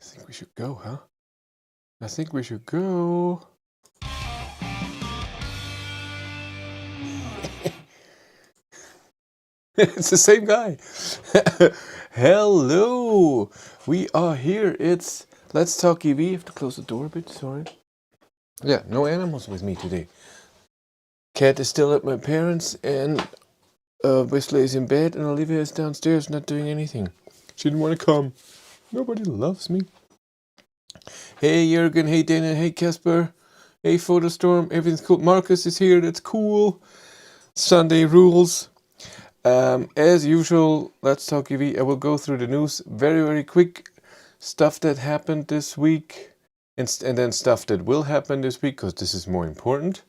I think we should go, huh? I think we should go. It's the same guy. Hello. We are here. It's Let's Talk EV. I have to close the door a bit, sorry. Yeah, no animals with me today. Cat is still at my parents, and Wesley is in bed, and Olivia is downstairs not doing anything. She didn't want to come. Nobody loves me. Hey Jürgen, hey Dana, hey Casper, hey Photostorm, everything's cool. Marcus is here, that's cool. Sunday rules. As usual, Let's Talk EV. I will go through the news very quick. Stuff that happened this week, and then stuff that will happen this week, because this is more important.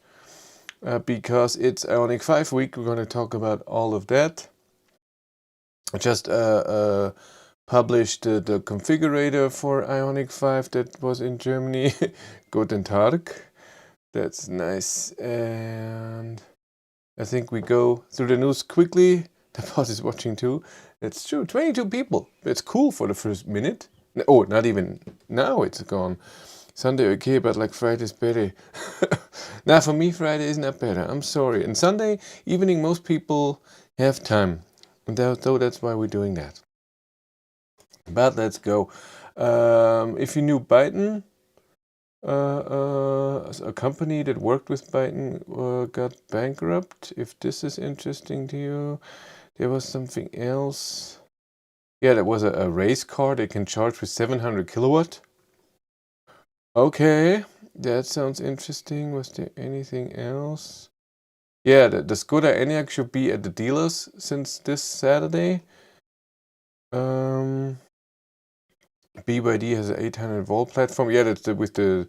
Because it's Ioniq 5 week, we're going to talk about all of that. I just published the configurator for Ioniq 5 that was in Germany. Guten Tag. That's nice. And I think we go through the news quickly. The boss is watching too. That's true. 22 people. That's cool for the first minute. Oh, not even. Now it's gone. Sunday okay, but like Friday's better. Now for me, Friday is not better. I'm sorry. And Sunday evening, most people have time. And so that's why we're doing that. But let's go. If you knew Byton, a company that worked with Byton got bankrupt. If this is interesting to you, there was something else. Yeah, there was a race car they can charge with 700 kilowatt. Okay, that sounds interesting. Was there anything else? Yeah, the Skoda Enyaq should be at the dealers since this Saturday. BYD has an 800 volt platform. Yeah, that's with the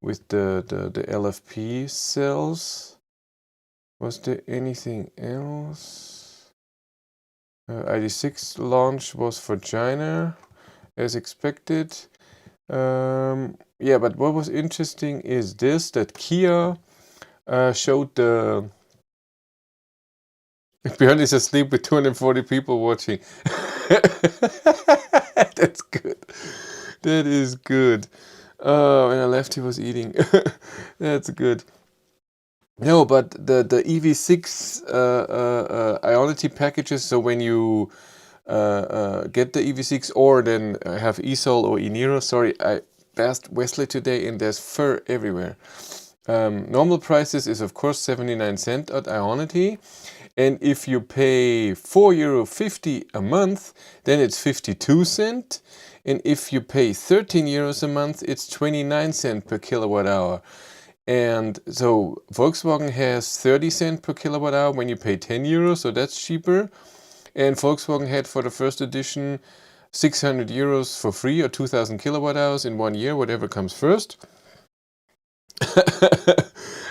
LFP cells. Was there anything else? ID.4 launch was for China, as expected. Yeah, but what was interesting is this, that Kia showed the... Björn is asleep with 240 people watching. That's good. That is good. Oh, when I left, he was eating. That's good. No, but the EV6 Ionity packages. So when you get the EV6 or then have eSol or eNiro. Sorry, I passed Wesley today, and there's fur everywhere. Normal prices is of course 79 cents at Ionity. And if you pay €4.50 a month, then it's 52 cents. And if you pay 13 euros a month, it's 29 cents per kilowatt hour. And so Volkswagen has 30 cents per kilowatt hour when you pay 10 euros, so that's cheaper. And Volkswagen had for the first edition 600 euros for free, or 2000 kilowatt hours in 1 year, whatever comes first.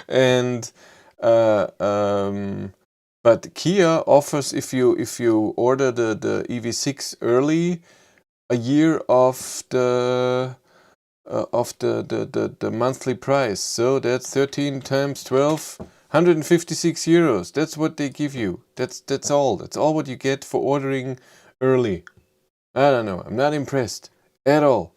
And but Kia offers, if you order the EV6 early, a year of the monthly price. So that's 13 times 12, 156 euros. That's what they give you. That's all. That's all what you get for ordering early. I don't know. I'm not impressed at all.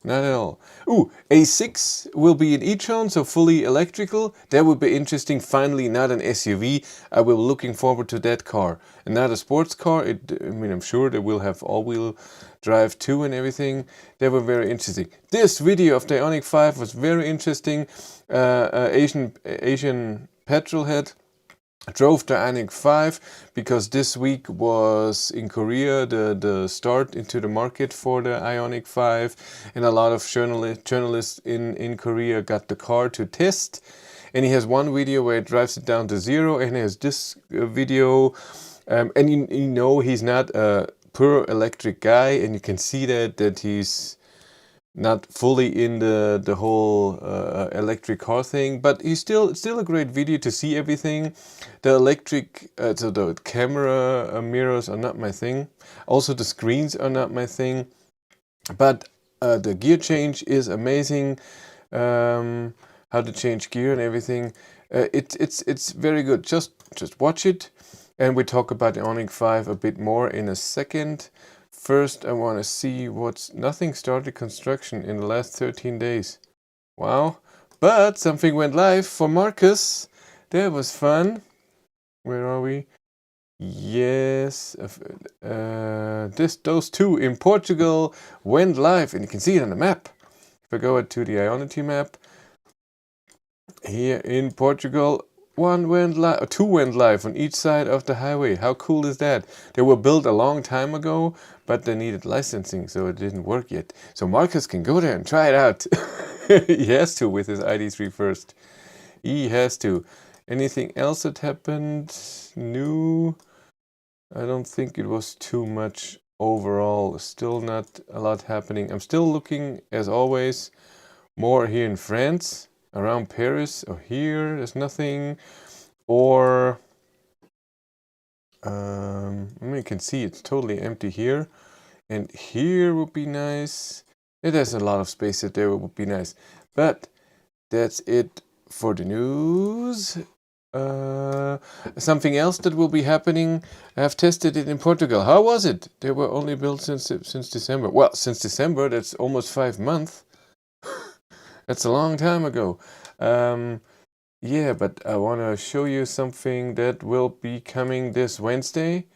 Not at all. Ooh, A6 will be an e-tron, so fully electrical. That would be interesting. Finally, not an SUV. I will be looking forward to that car. And not a sports car. I mean, I'm sure they will have all-wheel drive too and everything. They were very interesting. This video of the Ioniq 5 was very interesting. Asian petrolhead drove the Ioniq 5 because this week was in Korea the start into the market for the Ioniq 5, and a lot of journalists in Korea got the car to test. And he has one video where it drives it down to 0, and he has this video, and you know he's not a pure electric guy, and you can see that he's not fully in the whole electric car thing, but it's still a great video to see everything. The electric, so the camera mirrors are not my thing. Also the screens are not my thing, but the gear change is amazing. How to change gear and everything. It's very good. Just watch it, and we talk about the Ioniq 5 a bit more in a second. First, I want to see nothing started construction in the last 13 days. Wow. But something went live for Marcus. That was fun. Where are we? Yes. Those two in Portugal went live, and you can see it on the map. If I go to the Ioniq map, here in Portugal, two went live on each side of the highway. How cool is that? They were built a long time ago, but they needed licensing, so it didn't work yet. So Marcus can go there and try it out. He has to with his ID.3 first. He has to. Anything else that happened new? I don't think it was too much overall. Still not a lot happening. I'm still looking, as always, more here in France. Around Paris or here, there's nothing. Or you can see it's totally empty here, and here would be nice. It has a lot of space that there would be nice, but that's it for the news. Something else that will be happening. I've tested it in Portugal. How was it? They were only built since December. Well, since December, that's almost 5 months. That's a long time ago. Yeah, but I want to show you something that will be coming this Wednesday,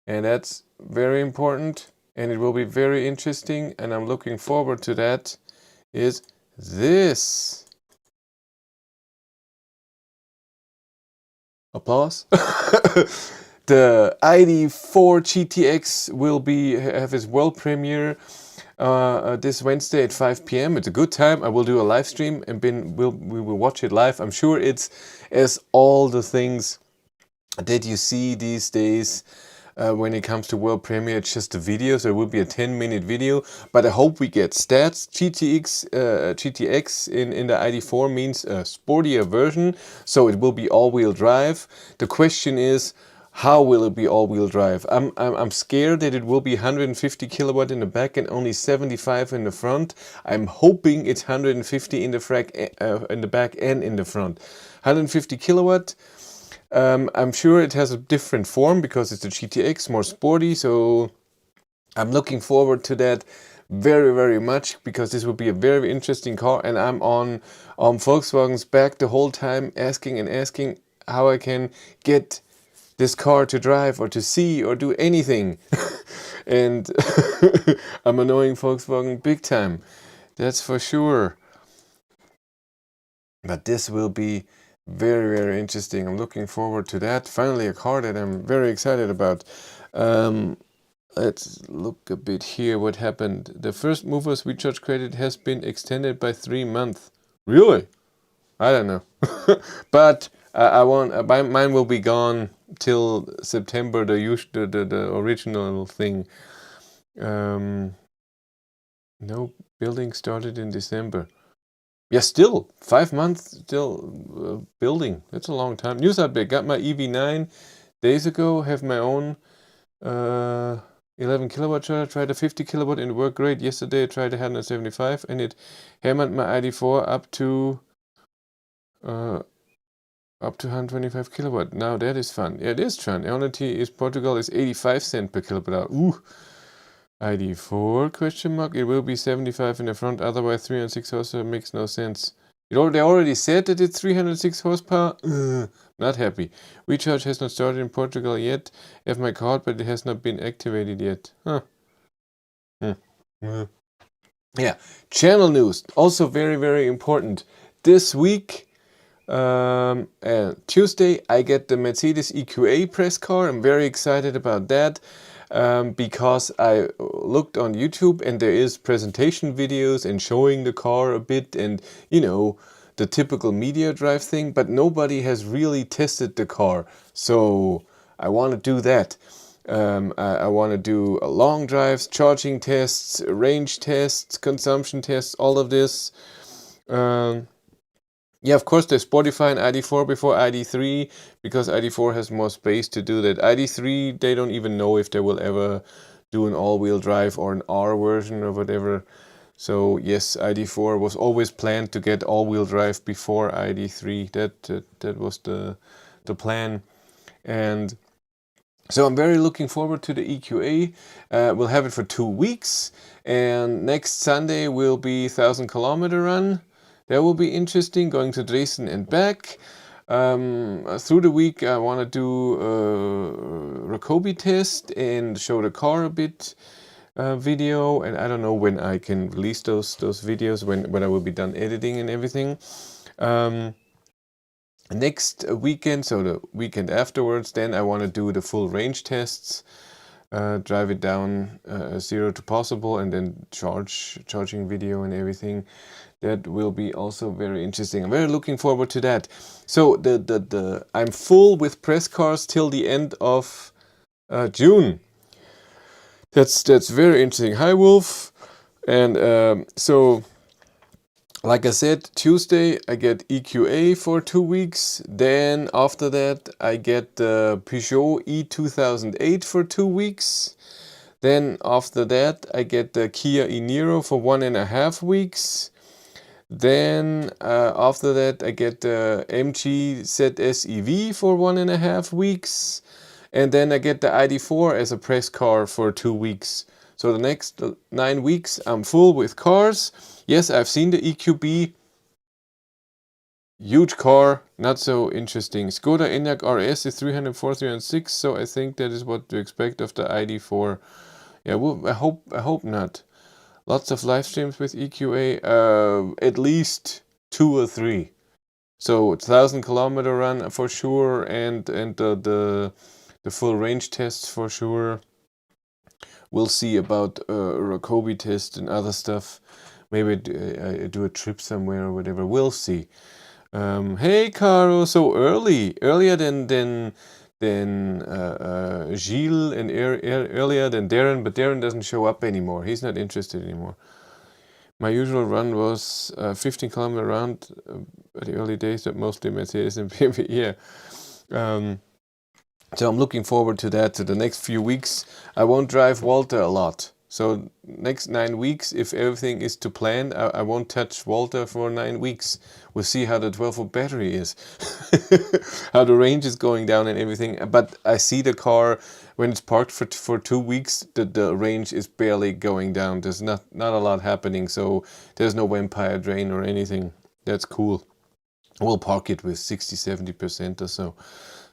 and that's very important, and it will be very interesting, and I'm looking forward to that, is this. Applause. The ID.4 GTX will have its world premiere this Wednesday at 5 p.m. It's a good time. I will do a live stream and we will watch it live. I'm sure it's as all the things that you see these days when it comes to world premiere. It's just a video, so it will be a 10-minute video. But I hope we get stats. GTX in the ID.4 means a sportier version, so it will be all-wheel drive. The question is, how will it be all-wheel drive? I'm scared that it will be 150 kilowatt in the back and only 75 in the front. I'm hoping it's 150 in the back and in the front. 150 kilowatt. I'm sure it has a different form because it's a GTX, more sporty. So I'm looking forward to that very, very much, because this will be a very interesting car. And I'm on Volkswagen's back the whole time, asking how I can get this car to drive or to see or do anything. And I'm annoying Volkswagen big time, that's for sure. But this will be very, very interesting. I'm looking forward to that. Finally a car that I'm very excited about. Let's look a bit here what happened. The first movers recharge credit has been extended by 3 months. Really? I don't know. But mine will be gone till September, the original thing. No, building started in December. Yeah, still 5 months still building. That's a long time. News update: got my EV9 days ago. Have my own 11 kilowatt charger. Tried a 50 kilowatt and it worked great. Yesterday I tried a 175 and it hammered my ID.4 up to 125 kilowatt. Now that is fun. Yeah, it is fun. Ioniq Portugal is 85 cents per kilowatt hour. Ooh. ID.4 question mark. It will be 75 in the front, otherwise 306 horsepower makes no sense. They already said that it's 306 horsepower. Not happy. Recharge has not started in Portugal yet. I have my card, but it has not been activated yet. Huh. Yeah. Channel news. Also very, very important. This week, Tuesday, I get the Mercedes EQA press car. I'm very excited about that. Because I looked on YouTube and there is presentation videos and showing the car a bit and, you know, the typical media drive thing, but nobody has really tested the car. So I want to do that. I want to do long drives, charging tests, range tests, consumption tests, all of this. Yeah, of course, there's Spotify and ID.4 before ID.3, because ID.4 has more space to do that. ID.3, they don't even know if they will ever do an all-wheel drive or an R version or whatever. So yes, ID.4 was always planned to get all-wheel drive before ID.3. That was the plan. And So I'm very looking forward to the EQA. We'll have it for 2 weeks, and next Sunday will be 1,000-kilometer run. That will be interesting, going to Dresden and back. Through the week I want to do a Rockobi test and show the car a bit video, and I don't know when I can release those videos, when I will be done editing and everything. Next weekend, so the weekend afterwards, then I want to do the full range tests, drive it down 0 to possible, and then charging video and everything. That will be also very interesting. I'm very looking forward to that. So I'm full with press cars till the end of June. That's very interesting. Hi Wolf, and so. Like I said, Tuesday I get EQA for 2 weeks. Then after that I get the Peugeot E2008 for 2 weeks. Then after that I get the Kia e-Niro for 1.5 weeks. Then after that I get the MG ZS EV for 1.5 weeks. And then I get the ID.4 as a press car for 2 weeks. So the next 9 weeks I'm full with cars. Yes, I've seen the EQB. Huge car, not so interesting. Skoda Enyaq RS is 304, 306, so I think that is what to expect of the ID.4. Yeah, well, I hope not. Lots of live streams with EQA, at least 2 or 3. So 1,000-kilometer run for sure, and the full range tests for sure. We'll see about a Rockobi test and other stuff. Maybe I do a trip somewhere or whatever. We'll see. Hey, Caro, so earlier than Gilles, and earlier than Darren, but Darren doesn't show up anymore. He's not interested anymore. My usual run was 15-kilometer round at the early days, but mostly Mercedes and BMW. Yeah. So I'm looking forward to that. So the next few weeks, I won't drive Walter a lot. So next 9 weeks, if everything is to plan, I won't touch Walter for 9 weeks. We'll see how the 12-volt battery is, how the range is going down and everything. But I see the car, when it's parked for 2 weeks, the range is barely going down. There's not a lot happening, so there's no vampire drain or anything. That's cool. We'll park it with 60-70% or so,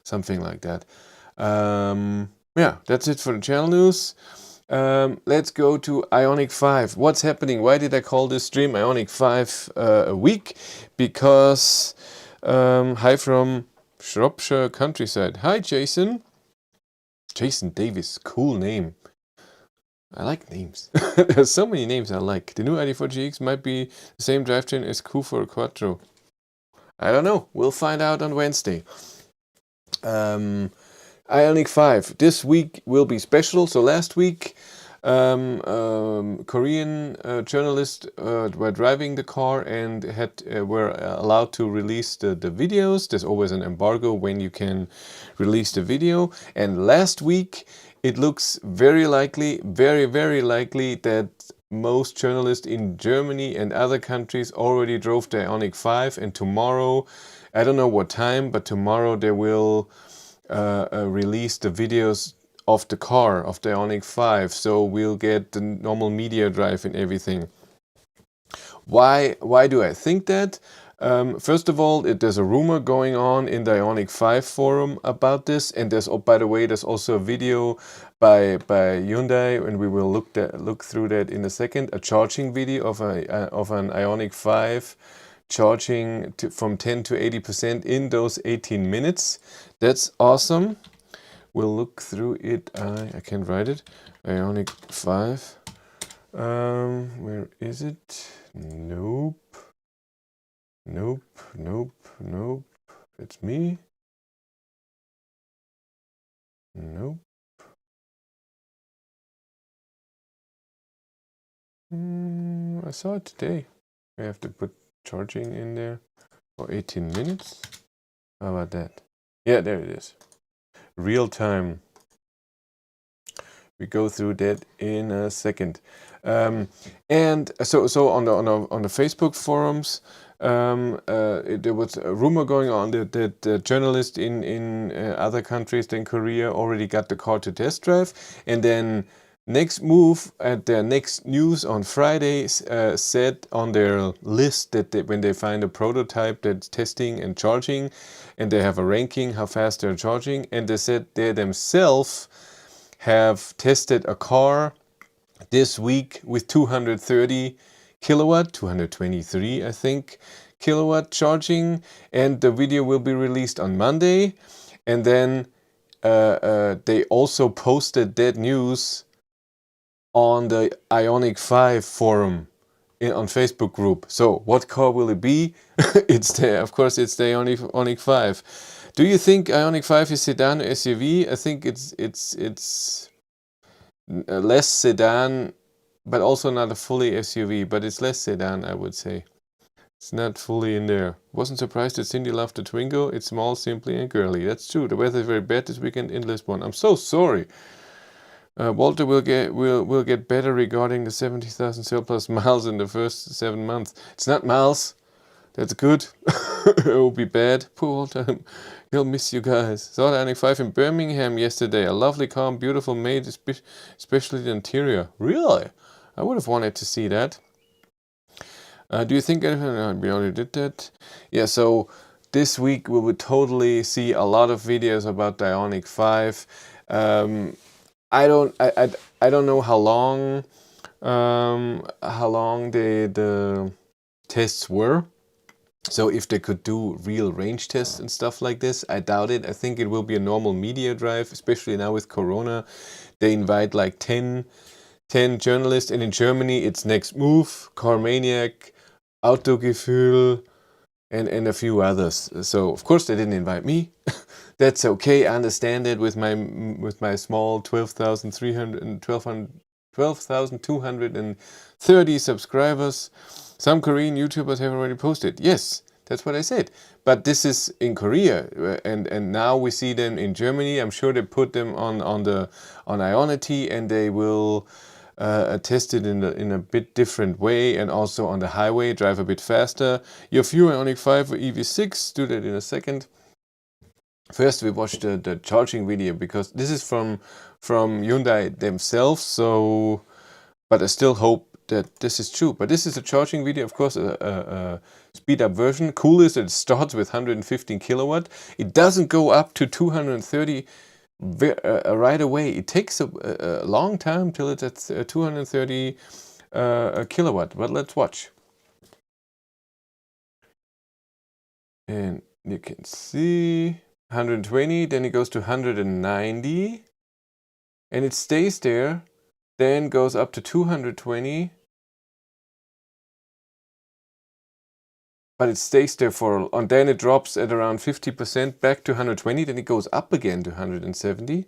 something like that. Yeah, that's it for the channel news. Let's go to Ioniq 5. What's happening? Why did I call this stream Ioniq 5 a week? Because hi from Shropshire countryside. Hi Jason. Jason Davis, cool name. I like names. There's so many names I like. The new ID.4 GTX might be the same drivetrain as Q4 Quattro. I don't know. We'll find out on Wednesday. Ioniq 5. This week will be special. So last week, Korean journalists were driving the car and were allowed to release the videos. There's always an embargo when you can release the video. And last week, it looks very likely, very likely that most journalists in Germany and other countries already drove the Ioniq 5, and tomorrow, I don't know what time, but tomorrow they will release the videos of the car, of the Ioniq 5, so we'll get the normal media drive and everything. Why do I think that? First of all, there's a rumor going on in the Ioniq 5 forum about this, and there's, oh, by the way, there's also a video by Hyundai, and we will look through that in a second. A charging video of an Ioniq 5 charging from 10 to 80% in those 18 minutes. That's awesome. We'll look through it. I can write it. Ioniq 5. Where is it? Nope. It's me. Nope. I saw it today. I have to put charging in there for 18 minutes. How about that? Yeah, there it is. Real time. We go through that in a second. And so on the Facebook forums, There was a rumor going on that journalists in other countries than Korea already got the car to test drive, and then next move at their next news on Friday said on their list that when they find a prototype that's testing and charging, and they have a ranking how fast they're charging, and they said they themselves have tested a car this week with 230 kilowatt, 223 I think, kilowatt charging, and the video will be released on Monday. And then they also posted that news on the Ioniq 5 forum on Facebook group. So what car will it be? Of course it's the Ioniq 5. Do you think Ioniq 5 is sedan or SUV? I think it's less sedan, but also not a fully SUV, but it's less sedan, I would say. It's not fully in there. Wasn't surprised that Cindy loved the Twingo. It's small, simply, and girly. That's true. The weather is very bad this weekend in Lisbon. I'm so sorry. Walter will get better regarding the 70,000 surplus miles in the first 7 months. It's not miles. That's good. It will be bad. Poor Walter. He'll miss you guys. Saw the Ioniq 5 in Birmingham yesterday. A lovely car, beautiful made, especially the interior. Really? I would have wanted to see that. Do you think anything? We already did that. Yeah, so this week we would totally see a lot of videos about the Ioniq 5. I don't know how long the tests were. So if they could do real range tests and stuff like this, I doubt it. I think it will be a normal media drive, especially now with Corona. They invite like 10 journalists, and in Germany it's Next Move, Carmaniac, Autogefühl, and a few others. So of course they didn't invite me. That's okay. I understand it with my small 12,230 subscribers. Some Korean YouTubers have already posted. Yes, that's what I said. But this is in Korea, and now we see them in Germany. I'm sure they put them on Ionity, and they will test it in a bit different way, and also on the highway, drive a bit faster. Your view Ioniq 5 or EV6, do that in a second. First we watch the charging video, because this is from Hyundai themselves, so, but I still hope that this is true. But this is a charging video, of course, a speed up version. Cool is that it starts with 115 kilowatt. It doesn't go up to 230 right away. It takes a long time till it's at 230 kilowatt. But let's watch. And you can see 120, then it goes to 190, and it stays there, then goes up to 220, but it stays there and then it drops at around 50% back to 120, then it goes up again to 170,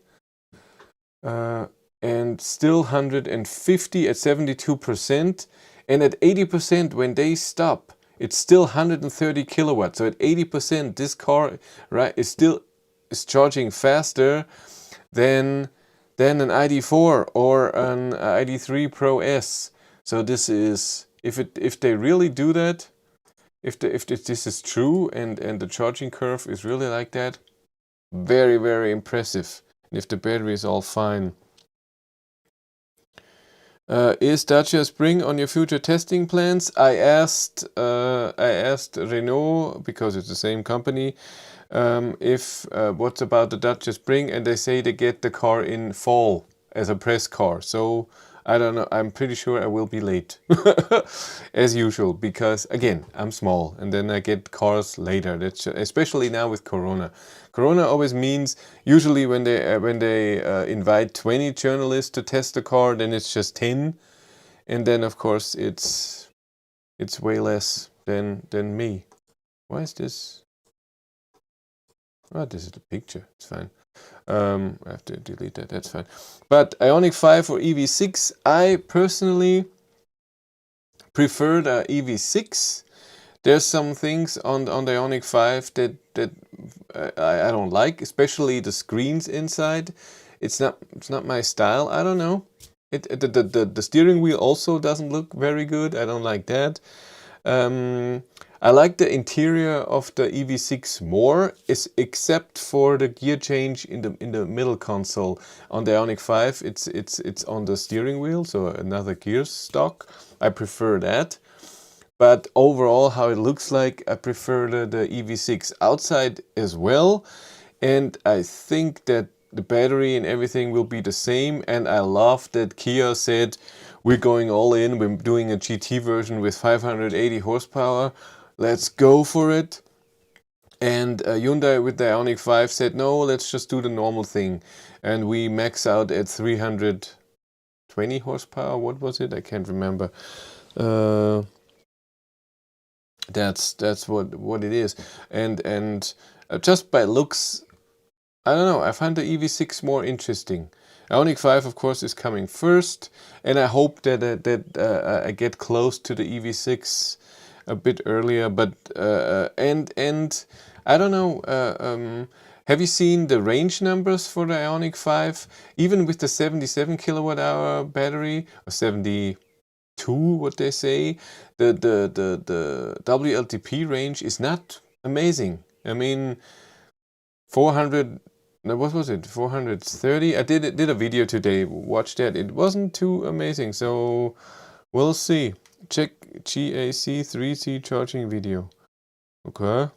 and still 150 at 72%, and at 80% when they stop, it's still 130 kilowatts. So at 80%, this car is charging faster than an ID.4 or an ID.3 Pro S. So this is, if they really do that, if this is true and the charging curve is really like that, very, very impressive. And if the battery is all fine. Is Dacia Spring on your future testing plans? I asked Renault, because it's the same company, if what's about the Dacia Spring, and they say they get the car in fall as a press car. So I don't know. I'm pretty sure I will be late, as usual, because again I'm small, and then I get cars later. That's especially now with Corona. Corona always means usually when they invite 20 journalists to test the car, then it's just 10, and then of course it's way less than me. Why is this? Oh, this is the picture. It's fine. I have to delete that. That's fine. But Ioniq 5 or EV6, I personally prefer the EV6. There's some things on the Ioniq 5 that I don't like, especially the screens inside. It's not my style. I don't know. The steering wheel also doesn't look very good. I don't like that. I like the interior of the EV6 more, except for the gear change in the middle console. On the Ioniq 5, it's on the steering wheel, so another gear stock. I prefer that. But overall, how it looks like, I prefer the EV6 outside as well. And I think that the battery and everything will be the same. And I love that Kia said, we're going all in. We're doing a GT version with 580 horsepower. Let's go for it. And Hyundai with the Ioniq 5 said, no, let's just do the normal thing. And we max out at 320 horsepower. What was it? I can't remember. That's what it is. And just by looks, I don't know, I find the EV6 more interesting. Ioniq 5, of course, is coming first, and I hope that I get close to the EV6 a bit earlier. But and I don't know. Have you seen the range numbers for the Ioniq 5? Even with the 77 kilowatt hour battery, or 72, what they say, the WLTP range is not amazing. I mean, 400. No, what was it? 430. I did a video today. Watch that. It wasn't too amazing. So we'll see. Check GAC 3C charging video. Okay.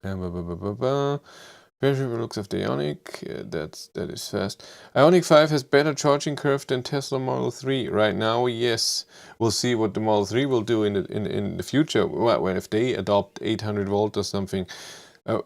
Very looks of the Ioniq. That is fast. Ioniq 5 has better charging curve than Tesla Model 3 right now. Yes, we'll see what the Model 3 will do in the future. Well, if they adopt 800 volt or something.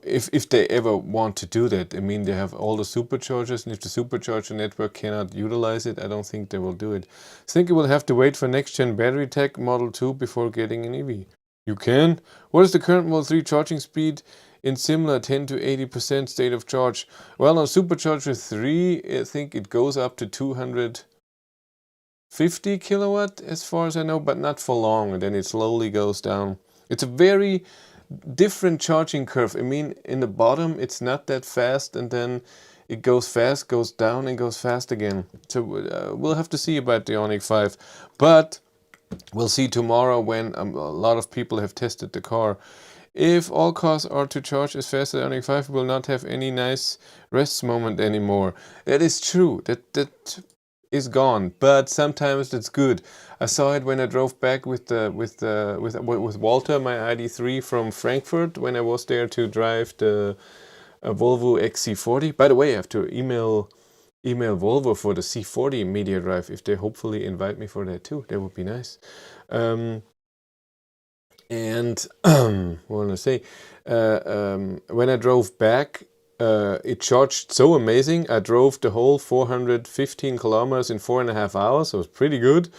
If they ever want to do that. I mean, they have all the superchargers, and if the supercharger network cannot utilize it, I don't think they will do it. I think you will have to wait for next-gen battery tech Model 2 before getting an EV. You can? What is the current Model 3 charging speed in similar 10 to 80% state of charge? Well, on Supercharger 3, I think it goes up to 250 kilowatt, as far as I know, but not for long, and then it slowly goes down. It's a very different charging curve. I mean, in the bottom it's not that fast, and then it goes fast, goes down, and goes fast again. So we'll have to see about the Ioniq 5, but we'll see tomorrow when a lot of people have tested the car. If all cars are to charge as fast as the Ioniq 5, we will not have any nice rest moment anymore. That is true. That is gone, but sometimes that's good. I saw it when I drove back with Walter, my ID.3 from Frankfurt, when I was there to drive the Volvo XC40. By the way, I have to email Volvo for the C40 media drive, if they hopefully invite me for that too. That would be nice. And what want to say, when I drove back, it charged so amazing. I drove the whole 415 kilometers in 4.5 hours. So it was pretty good.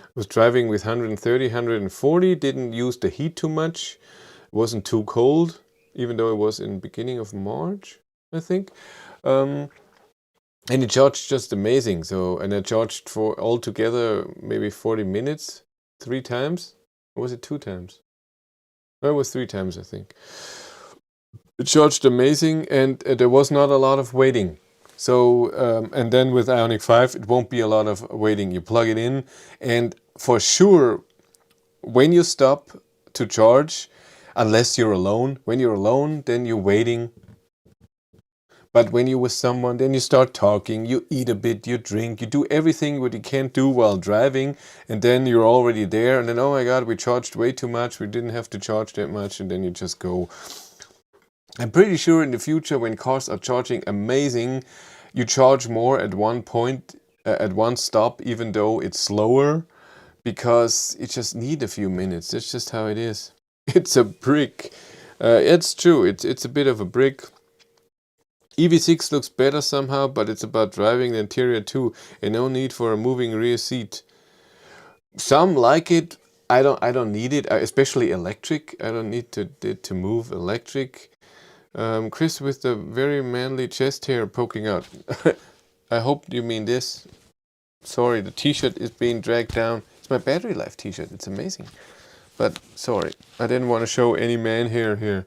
I was driving with 130, 140. Didn't use the heat too much. It wasn't too cold, even though it was in beginning of March, I think. And it charged just amazing. So, and I charged for altogether maybe 40 minutes, 3 times. Or was it 2 times? No, it was 3 times, I think. It charged amazing, and there was not a lot of waiting. So, and then with Ioniq 5, it won't be a lot of waiting. You plug it in, and for sure, when you stop to charge, unless you're alone, when you're alone, then you're waiting. But when you're with someone, then you start talking, you eat a bit, you drink, you do everything what you can't do while driving, and then you're already there, and then, oh my God, we charged way too much, we didn't have to charge that much, and then you just go. I'm pretty sure in the future, when cars are charging amazing, you charge more at one point, at one stop, even though it's slower, because you just need a few minutes. That's just how it is. It's a brick. It's true, it's a bit of a brick. EV6 looks better somehow, but it's about driving the interior too, and no need for a moving rear seat. Some like it. I don't need it, especially electric. I don't need to move electric. Chris with the very manly chest hair poking out. I hope you mean this. Sorry, the t-shirt is being dragged down. It's my battery life t-shirt. It's amazing. But sorry, I didn't want to show any man hair here.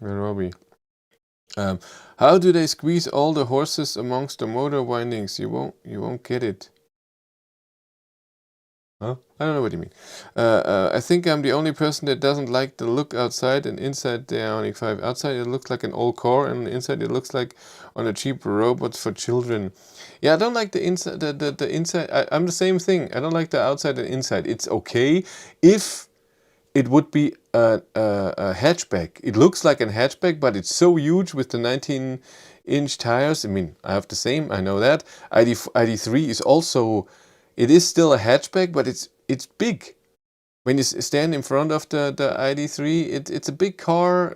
Where are we? How do they squeeze all the horses amongst the motor windings? You won't get it. Huh? I don't know what you mean. I think I'm the only person that doesn't like the look outside and inside the Ioniq 5. Outside it looks like an old car, and inside it looks like on a cheap robot for children. Yeah, I don't like the inside. The inside. I'm the same thing. I don't like the outside and inside. It's okay if it would be a hatchback. It looks like a hatchback, but it's so huge with the 19-inch tires. I mean, I have the same. I know that. ID3 is also. It is still a hatchback, but it's big. When you stand in front of the ID3, it's a big car,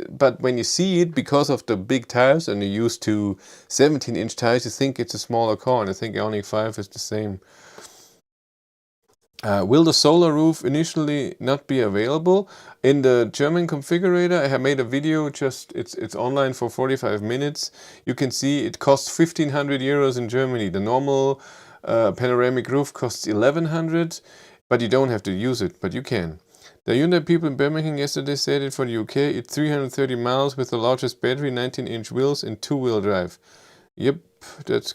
but when you see it, because of the big tires and you're used to 17-inch tires, you think it's a smaller car, and I think Ioniq 5 is the same. Will the solar roof initially not be available? In the German configurator, I have made a video, it's online for 45 minutes. You can see it costs 1,500 euros in Germany. The normal panoramic roof costs 1,100, but you don't have to use it, but you can. The Hyundai people in Birmingham yesterday said it for the UK. It's 330 miles with the largest battery, 19-inch wheels and two-wheel drive. Yep, that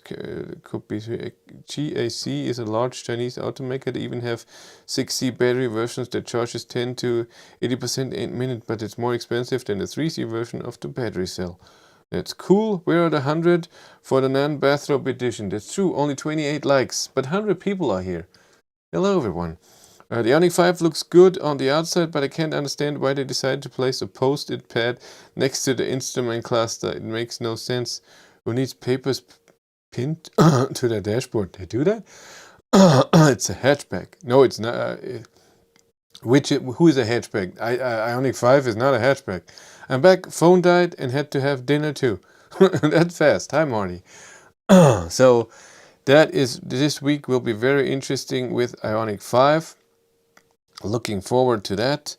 could be. GAC is a large Chinese automaker. They even have 6C battery versions that charges 10 to 80% in minute, but it's more expensive than the 3C version of the battery cell. That's cool. Where are the 100 for the non-bathrobe edition? That's true, only 28 likes, but 100 people are here. Hello everyone. The Ioniq 5 looks good on the outside, but I can't understand why they decided to place a post-it pad next to the instrument cluster. It makes no sense. Who needs papers pinned to their dashboard? They do that? It's a hatchback. No, it's not. Who is a hatchback? Ioniq 5 is not a hatchback. I'm back. Phone died and had to have dinner too. That's fast. Hi, Marty. So this week will be very interesting with Ioniq 5. Looking forward to that.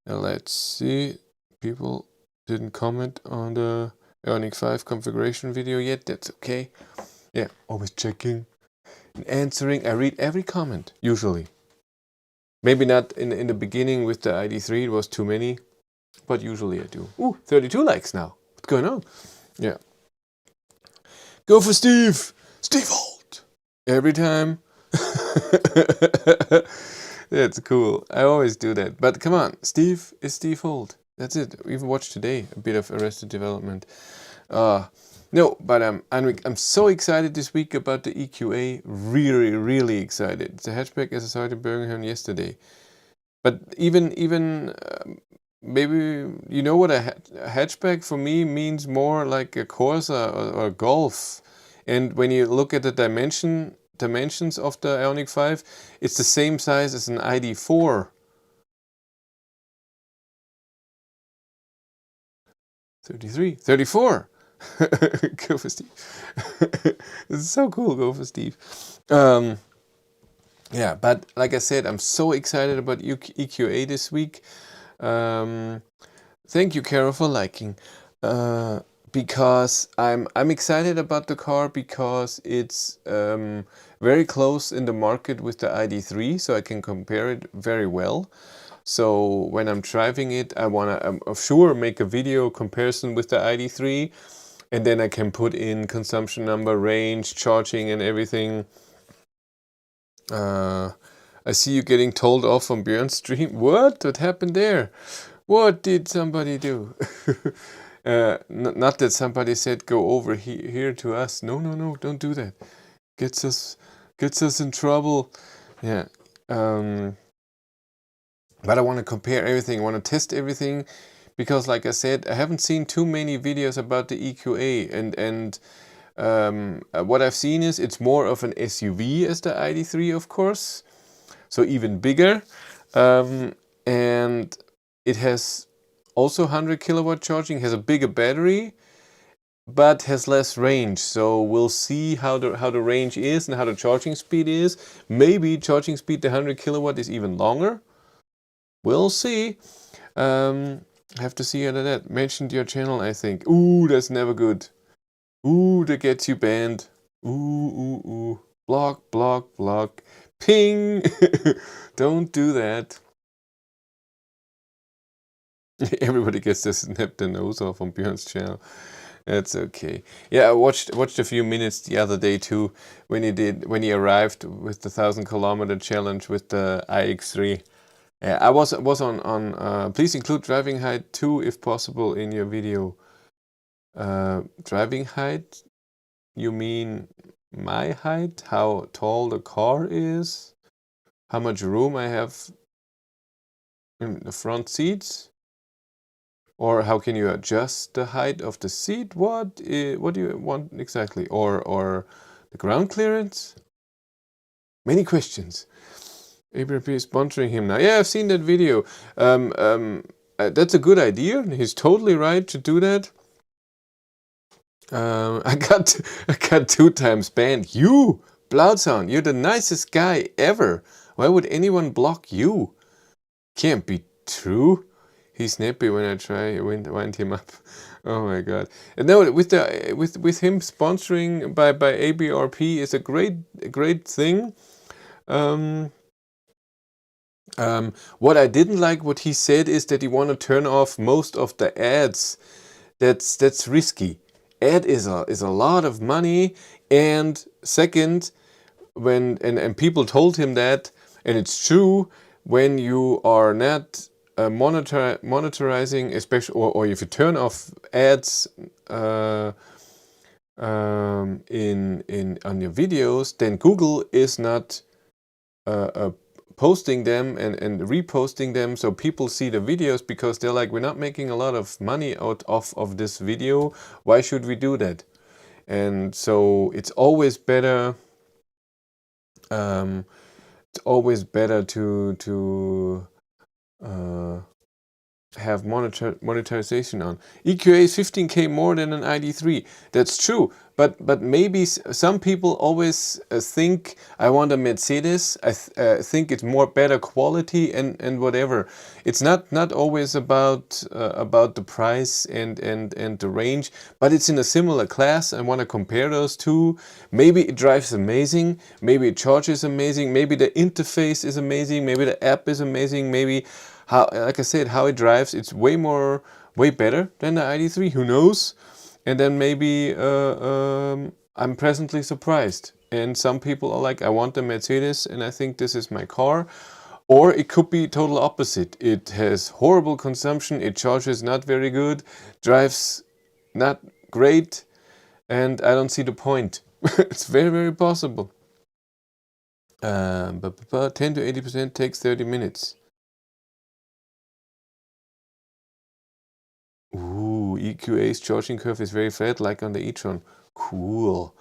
Now let's see. People didn't comment on the Ioniq 5 configuration video yet. That's okay. Yeah, always checking and answering. I read every comment, usually. Maybe not in the beginning with the ID3, it was too many, but usually I do. Ooh, 32 likes now. What's going on? Yeah. Go for Steve! Steve Holt! Every time. That's cool. I always do that. But come on, Steve is Steve Holt. That's it. We even watched today a bit of Arrested Development. No, but I'm so excited this week about the EQA. Really, really excited. The hatchback as I saw it in Birmingham yesterday. But even maybe you know what a hatchback for me means more like a Corsa or a Golf. And when you look at the dimensions of the Ioniq 5, it's the same size as an ID.4. 33, 34. Go for Steve. It's so cool. Go for Steve. Yeah, but like I said, I'm so excited about EQA this week. Thank you, Carol, for liking. Because I'm excited about the car because it's very close in the market with the ID3, so I can compare it very well. So when I'm driving it, I wanna sure make a video comparison with the ID3, and then I can put in consumption number, range, charging, and everything. I see you getting told off on Björn's stream. What happened there? What did somebody do? Not that somebody said go over here to us. No, don't do that. Gets us in trouble. Yeah. But I want to compare everything. I want to test everything because, like I said, I haven't seen too many videos about the EQA, and what I've seen is it's more of an SUV as the ID3, of course, so even bigger, and it has also 100 kilowatt charging, has a bigger battery, but has less range. So we'll see how the range is and how the charging speed is. Maybe charging speed, the 100 kilowatt is even longer. We'll see. Have to see how that mentioned your channel, I think. Ooh, that's never good. Ooh, that gets you banned. Ooh. Block. Ping! Don't do that. Everybody gets to snap their nose off on Björn's channel. That's okay. Yeah, I watched a few minutes the other day too when he arrived with the 1,000 kilometer challenge with the iX3. Yeah, I was on. Please include driving height too, if possible, in your video. Driving height? You mean my height? How tall the car is? How much room I have in the front seats? Or how can you adjust the height of the seat? What do you want exactly? Or the ground clearance? Many questions. ABRP is sponsoring him now. Yeah, I've seen that video. That's a good idea. He's totally right to do that. I got 2 times banned. You, Bloodsound, you're the nicest guy ever. Why would anyone block you? Can't be true. He's snappy when I try wind him up. Oh my god! And no, with him sponsoring by ABRP is a great thing. What I didn't like what he said is that he want to turn off most of the ads. That's risky. Ad is a lot of money, and second, and people told him that, and it's true, when you are not monitorizing, especially, or if you turn off ads in on your videos, then Google is not posting them and reposting them, so people see the videos because they're like, we're not making a lot of money out of this video. Why should we do that? And so it's always better. It's always better to have monetization on. EQA is 15K more than an ID.3. That's true, but maybe some people always think, I want a Mercedes. I think it's more better quality and whatever. It's not always about the price and the range, but it's in a similar class. I want to compare those two. Maybe it drives amazing. Maybe it charges amazing. Maybe the interface is amazing. Maybe the app is amazing. Maybe how, like I said, how it drives, it's way better than the ID.3. Who knows? And then maybe I'm pleasantly surprised. And some people are like, I want the Mercedes, and I think this is my car. Or it could be total opposite. It has horrible consumption. It charges not very good, drives not great, and I don't see the point. It's very possible. 10 to 80% takes 30 minutes. Ooh, EQA's charging curve is very flat, like on the e-tron. Cool.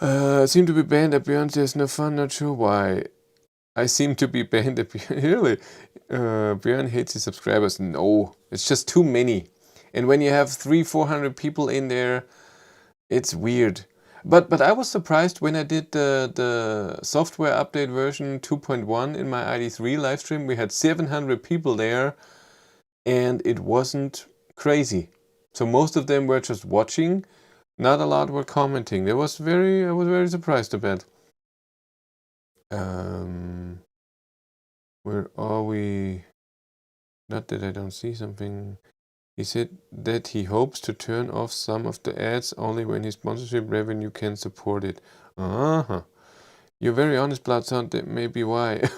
Seem to be banned at Björn says no fun, not sure why. I seem to be banned at Björn. Really? Björn hates his subscribers. No, it's just too many. And when you have 300-400 people in there, it's weird. But I was surprised when I did the software update version 2.1 in my ID.3 livestream. We had 700 people there, and it wasn't crazy. So most of them were just watching. Not a lot were commenting. I was very surprised about. Where are we? Not that I don't see something. He said that he hopes to turn off some of the ads only when his sponsorship revenue can support it. You're very honest, Bloodsound. That may be why.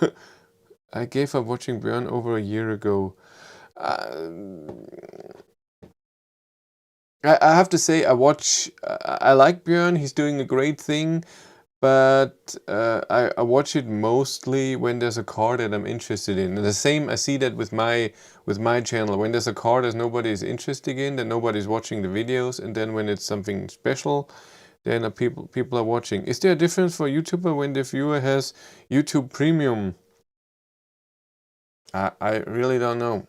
I gave up watching Björn over a year ago. I have to say, I like Björn. He's doing a great thing, but I watch it mostly when there's a car that I'm interested in. And the same, I see that with my channel. When there's a car that nobody is interested in, then nobody's watching the videos. And then when it's something special, then people are watching. Is there a difference for YouTuber when the viewer has YouTube Premium? I really don't know.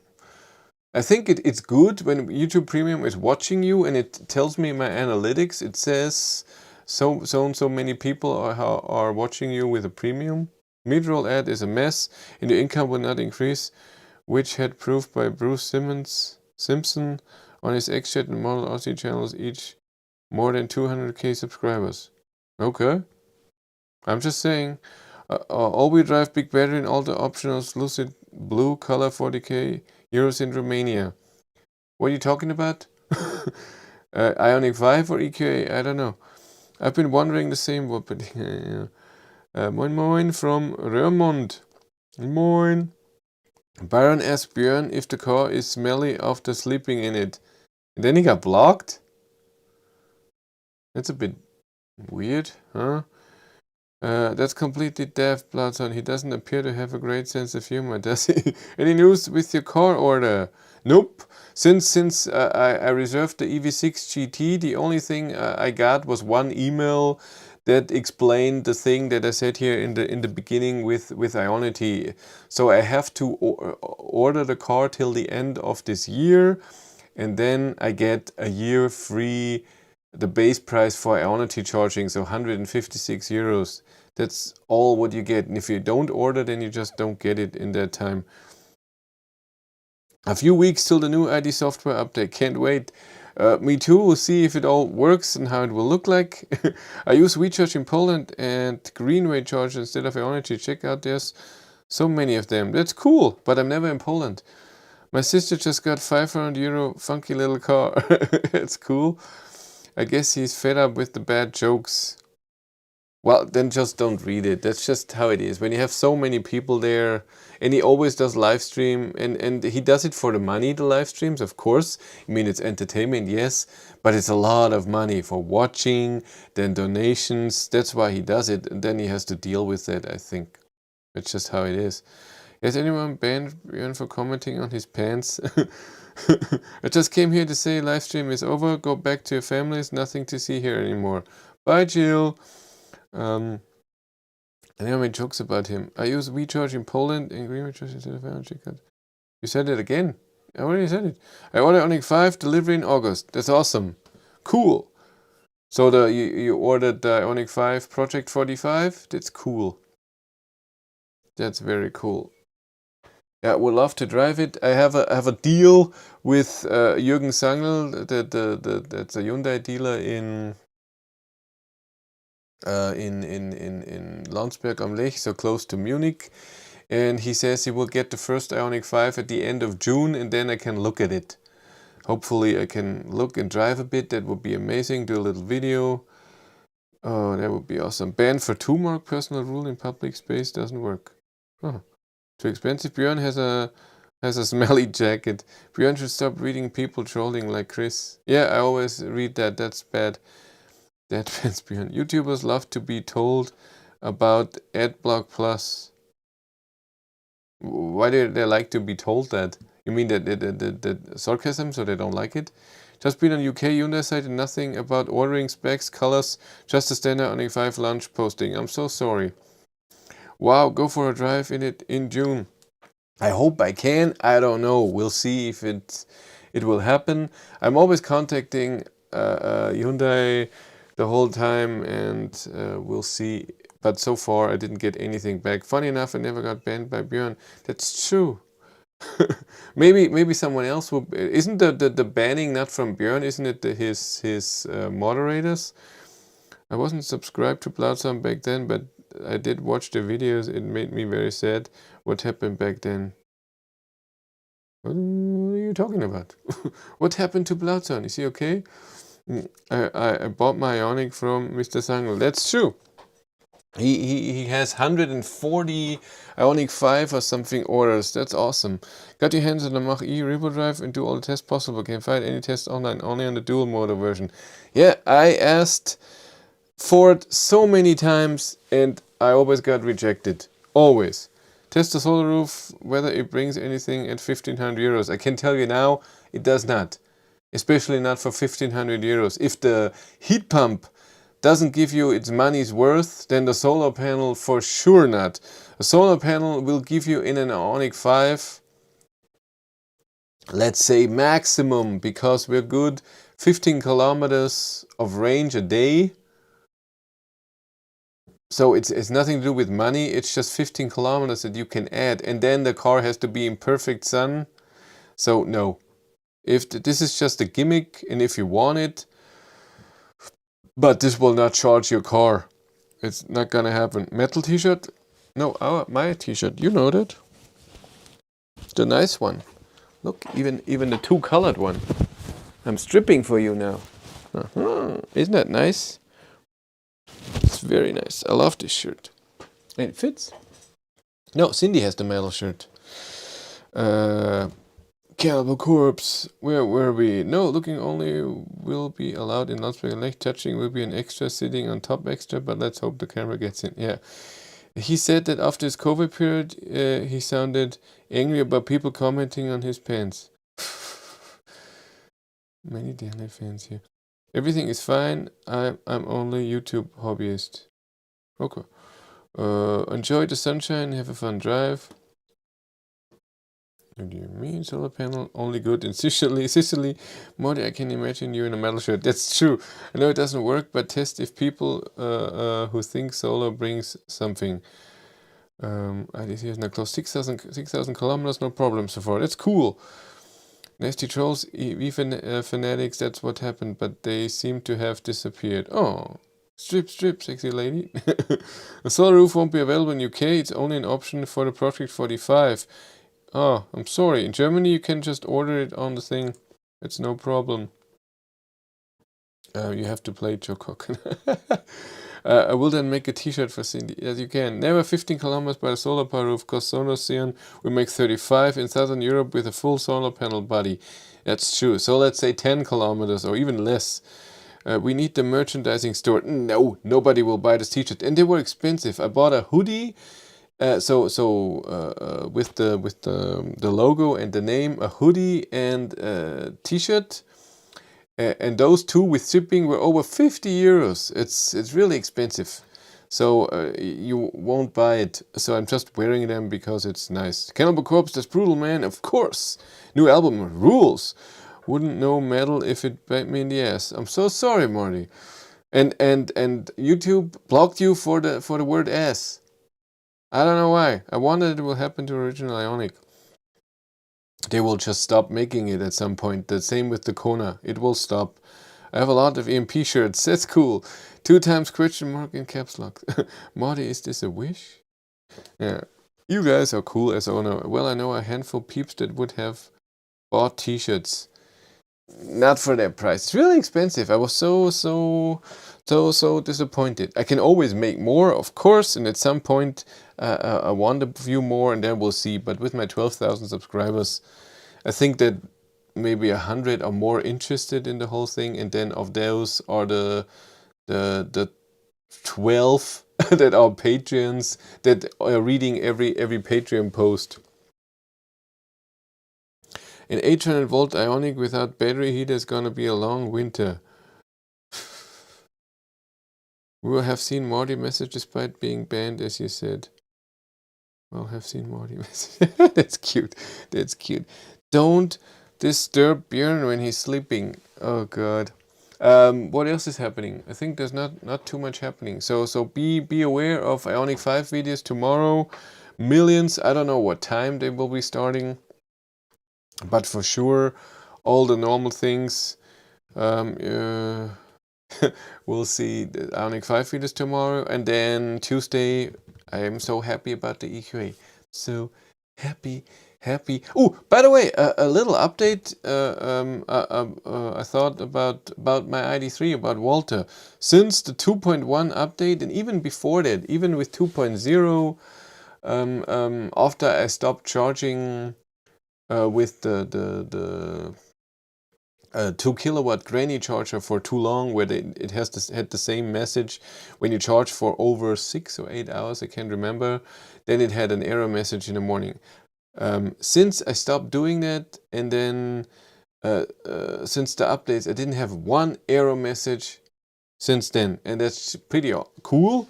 I think it's good when YouTube Premium is watching you and it tells me in my analytics, it says so many people are watching you with a premium. Mid-roll ad is a mess and your income will not increase, which had proved by Bruce Simpson on his XChat and Model Aussie channels, each more than 200k subscribers. Okay. I'm just saying, all-wheel drive, big battery and all the optionals, lucid blue color, 40k euros in Romania. What are you talking about? Ioniq 5 or EQA, I don't know. I've been wondering the same, but moin moin from Röhrmond. Moin. Byron asked Björn if the car is smelly after sleeping in it. And then he got blocked? That's a bit weird, huh? That's completely daft, Bloodson. He doesn't appear to have a great sense of humor, does he? Any news with your car order? Nope. Since I reserved the EV6 GT, the only thing I got was one email that explained the thing that I said here in the beginning with Ionity. So I have to order the car till the end of this year, and then I get a year free. The base price for Ionity charging, so 156 euros. That's all what you get. And if you don't order, then you just don't get it in that time. A few weeks till the new ID software update. Can't wait. Me too. We'll see if it all works and how it will look like. I use WeCharge in Poland and Greenway charge instead of Ionity. Check out, there's so many of them. That's cool, but I'm never in Poland. My sister just got 500 euro funky little car. It's cool. I guess he's fed up with the bad jokes. Well, then just don't read it. That's just how it is. When you have so many people there, and he always does live stream, and he does it for the money, the live streams, of course. I mean, it's entertainment, yes, but it's a lot of money for watching, then donations. That's why he does it, and then he has to deal with that, I think. That's just how it is. Has anyone banned Björn for commenting on his pants? I just came here to say live stream is over. Go back to your families. Nothing to see here anymore. Bye, Jill. And I made jokes about him. I use WeCharge in Poland and Greenway Charge instead of Ionq. You said it again. I already said it. I ordered Ioniq 5 delivery in August. That's awesome. Cool. So you ordered the Ioniq 5 Project 45. That's cool. That's very cool. Yeah, would love to drive it. I have a deal with Jürgen Sangl, that's a Hyundai dealer in Landsberg am Lech, so close to Munich. And he says he will get the first Ioniq 5 at the end of June, and then I can look at it. Hopefully I can look and drive a bit. That would be amazing. Do a little video. Oh, that would be awesome. Ban for 2 mark personal rule in public space doesn't work. Oh. Too expensive. Björn has a smelly jacket. Björn should stop reading people trolling like Chris. Yeah, I always read that. That's bad. That fans Björn. YouTubers love to be told about AdBlock Plus. Why do they like to be told that? You mean that sarcasm, so they don't like it? Just been on UK Hyundai site and nothing about ordering specs, colors, just a standard Ioniq 5 launch posting. I'm so sorry. Wow, go for a drive in it in June. I hope I can. I don't know. We'll see if it will happen. I'm always contacting Hyundai the whole time, and we'll see. But so far, I didn't get anything back. Funny enough, I never got banned by Björn. That's true. maybe someone else will. Isn't the banning not from Björn? Isn't it his moderators? I wasn't subscribed to Bloodsun back then, but I did watch the videos. It made me very sad what happened back then. What are you talking about? What happened to Bloodsun? Is he okay? I bought my Ioniq from Mr. Sangl. That's true. He has 140 Ioniq 5 or something orders. That's awesome. Got your hands on the mach-e Repo Drive and do all the tests possible. Can find any tests online, only on the dual motor version. Yeah, I asked for it so many times and I always got rejected. Always. Test the solar roof, whether it brings anything at 1500 euros. I can tell you now, it does not. Especially not for 1500 euros. If the heat pump doesn't give you its money's worth, then the solar panel for sure not. A solar panel will give you in an Ioniq 5, let's say maximum, because we're good, 15 kilometers of range a day. So it's nothing to do with money, it's just 15 kilometers that you can add, and then the car has to be in perfect sun. So no. If this is just a gimmick, and if you want it, but this will not charge your car. It's not gonna happen. Metal t-shirt? No, my t-shirt, you know that. The nice one. Look, even the 2-colored one. I'm stripping for you now. Isn't that nice? It's very nice. I love this shirt. And it fits. No, Cindy has the metal shirt. Cannibal Corpse. Where were we? No, looking only will be allowed in loudspeaker. Leg touching will be an extra, sitting on top extra, but let's hope the camera gets in. Yeah. He said that after his COVID period, he sounded angry about people commenting on his pants. Many daily fans here. Everything is fine. I'm only YouTube hobbyist. Okay. Enjoy the sunshine. Have a fun drive. What do you mean solar panel? Only good in Sicily. Modi, I can imagine you in a metal shirt. That's true. I know it doesn't work, but test if people who think solar brings something. IDC is now close 6,000 kilometers, no problem so far. That's cool. Nasty trolls, EV fanatics, that's what happened, but they seem to have disappeared. Oh, strip, sexy lady. The solar roof won't be available in UK. It's only an option for the Project 45. Oh, I'm sorry. In Germany, you can just order it on the thing. It's no problem. You have to play Joe Cock. I will then make a t-shirt for Cindy. Yes, you can. Never 15 kilometers by the solar power roof, because Sonocean will make 35 in Southern Europe with a full solar panel body. That's true. So let's say 10 kilometers or even less. We need the merchandising store. No, nobody will buy this t-shirt. And they were expensive. I bought a hoodie. With the logo and the name, a hoodie and a t-shirt. And those two with shipping were over 50 euros. It's really expensive. So you won't buy it. So I'm just wearing them because it's nice. Cannibal Corpse, that's brutal, man. Of course. New album rules. Wouldn't know metal if it bit me in the ass. I'm so sorry, Marty. And YouTube blocked you for the word ass. I don't know why. I wonder it will happen to original Ioniq. They will just stop making it at some point. The same with the Kona. It will stop. I have a lot of EMP shirts. That's cool. 2 times question mark in caps lock. Marty, is this a wish? Yeah. You guys are cool as owner. Well, I know a handful peeps that would have bought t-shirts. Not for that price. It's really expensive. I was so disappointed. I can always make more, of course, and at some point I want a few more, and then we'll see. But with my 12,000 subscribers, I think that maybe 100 are more interested in the whole thing, and then of those are the 12 that are Patreons that are reading every Patreon post. An 800 volt Ioniq without battery heater is gonna be a long winter. We will have seen Morty message despite being banned, as you said. We'll have seen Morty message. That's cute. That's cute. Don't disturb Björn when he's sleeping. Oh god. What else is happening? I think there's not too much happening. So be aware of Ioniq 5 videos tomorrow. Millions. I don't know what time they will be starting. But for sure, all the normal things. We'll see the Ioniq 5 videos tomorrow, and then Tuesday, I am so happy about the EQA. So happy. Oh, by the way, a little update. I thought about my ID.3, about Walter. Since the 2.1 update, and even before that, even with 2.0, after I stopped charging with the 2 kilowatt granny charger for too long, where it had the same message when you charge for over 6 or 8 hours, I can't remember, then it had an error message in the morning. Since I stopped doing that, and then since the updates, I didn't have one error message since then, and that's pretty cool.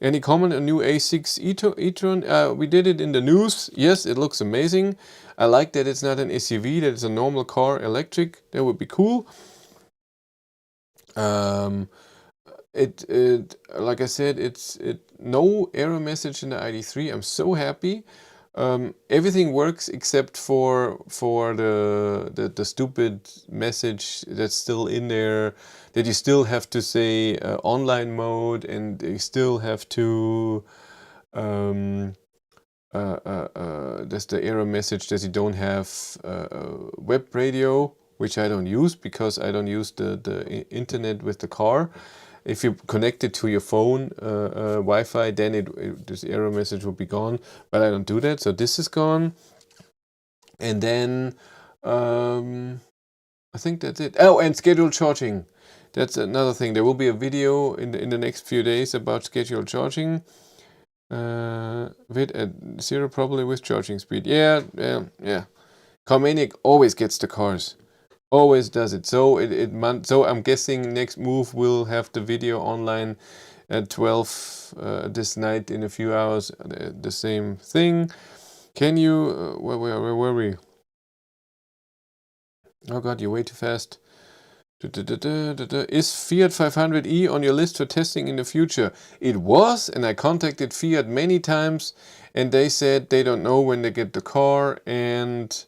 Any comment on new A6 e-tron? We did it in the news. Yes, it looks amazing. I like that it's not an SUV, that it's a normal car, electric. That would be cool. Like I said, it's no error message in the ID.3. I'm so happy. Everything works except for the stupid message that's still in there, that you still have to say online mode, and you still have to there's the error message that you don't have web radio, which I don't use because I don't use the internet with the car. If you connect it to your phone Wi-Fi, then this error message will be gone, but I don't do that, so this is gone. And then I think that's it. Oh, and scheduled charging. That's another thing. There will be a video in the next few days about scheduled charging. Vid at 0 probably with charging speed. Yeah. Ioniq always gets the cars. Always does it. So so I'm guessing next move will have the video online at 12 this night in a few hours. The same thing. Can you where were we? Oh god, you're way too fast. Is Fiat 500e on your list for testing in the future? It was, and I contacted Fiat many times, and they said they don't know when they get the car, and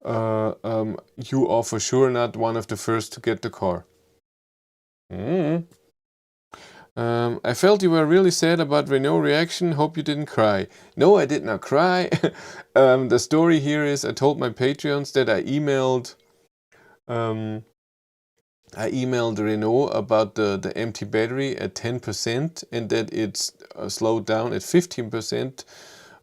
you are for sure not one of the first to get the car. I felt you were really sad about Renault reaction. Hope you didn't cry. No, I did not cry. The story here is I told my Patreons that I emailed Renault about the empty battery at 10% and that it's slowed down at 15%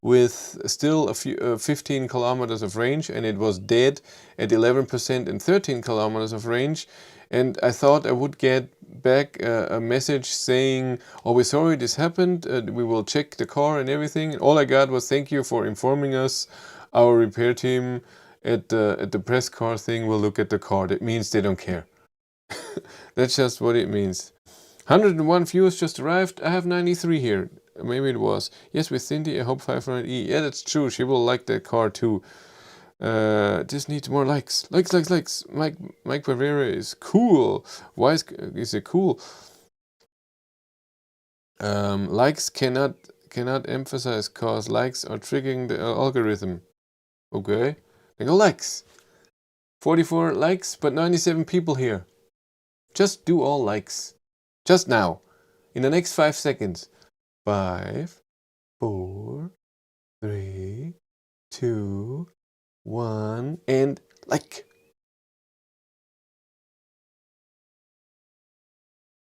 with still a few 15 kilometers of range, and it was dead at 11% and 13 kilometers of range. And I thought I would get back a message saying, oh, we're sorry this happened, we will check the car and everything. And all I got was, thank you for informing us. Our repair team at the press car thing will look at the car. That means they don't care. That's just what it means. 101 viewers just arrived. I have 93 here. Maybe it was. Yes, with Cindy, I hope 500e. Yeah, that's true. She will like that car too. This needs more likes. Likes. Mike Barrera is cool. Why is it cool? Likes cannot emphasize cause likes are triggering the algorithm. Okay. Then go likes. 44 likes, but 97 people here. Just do all likes. Just now. In the next 5 seconds. 5, 4, 3, 2, 1, and like.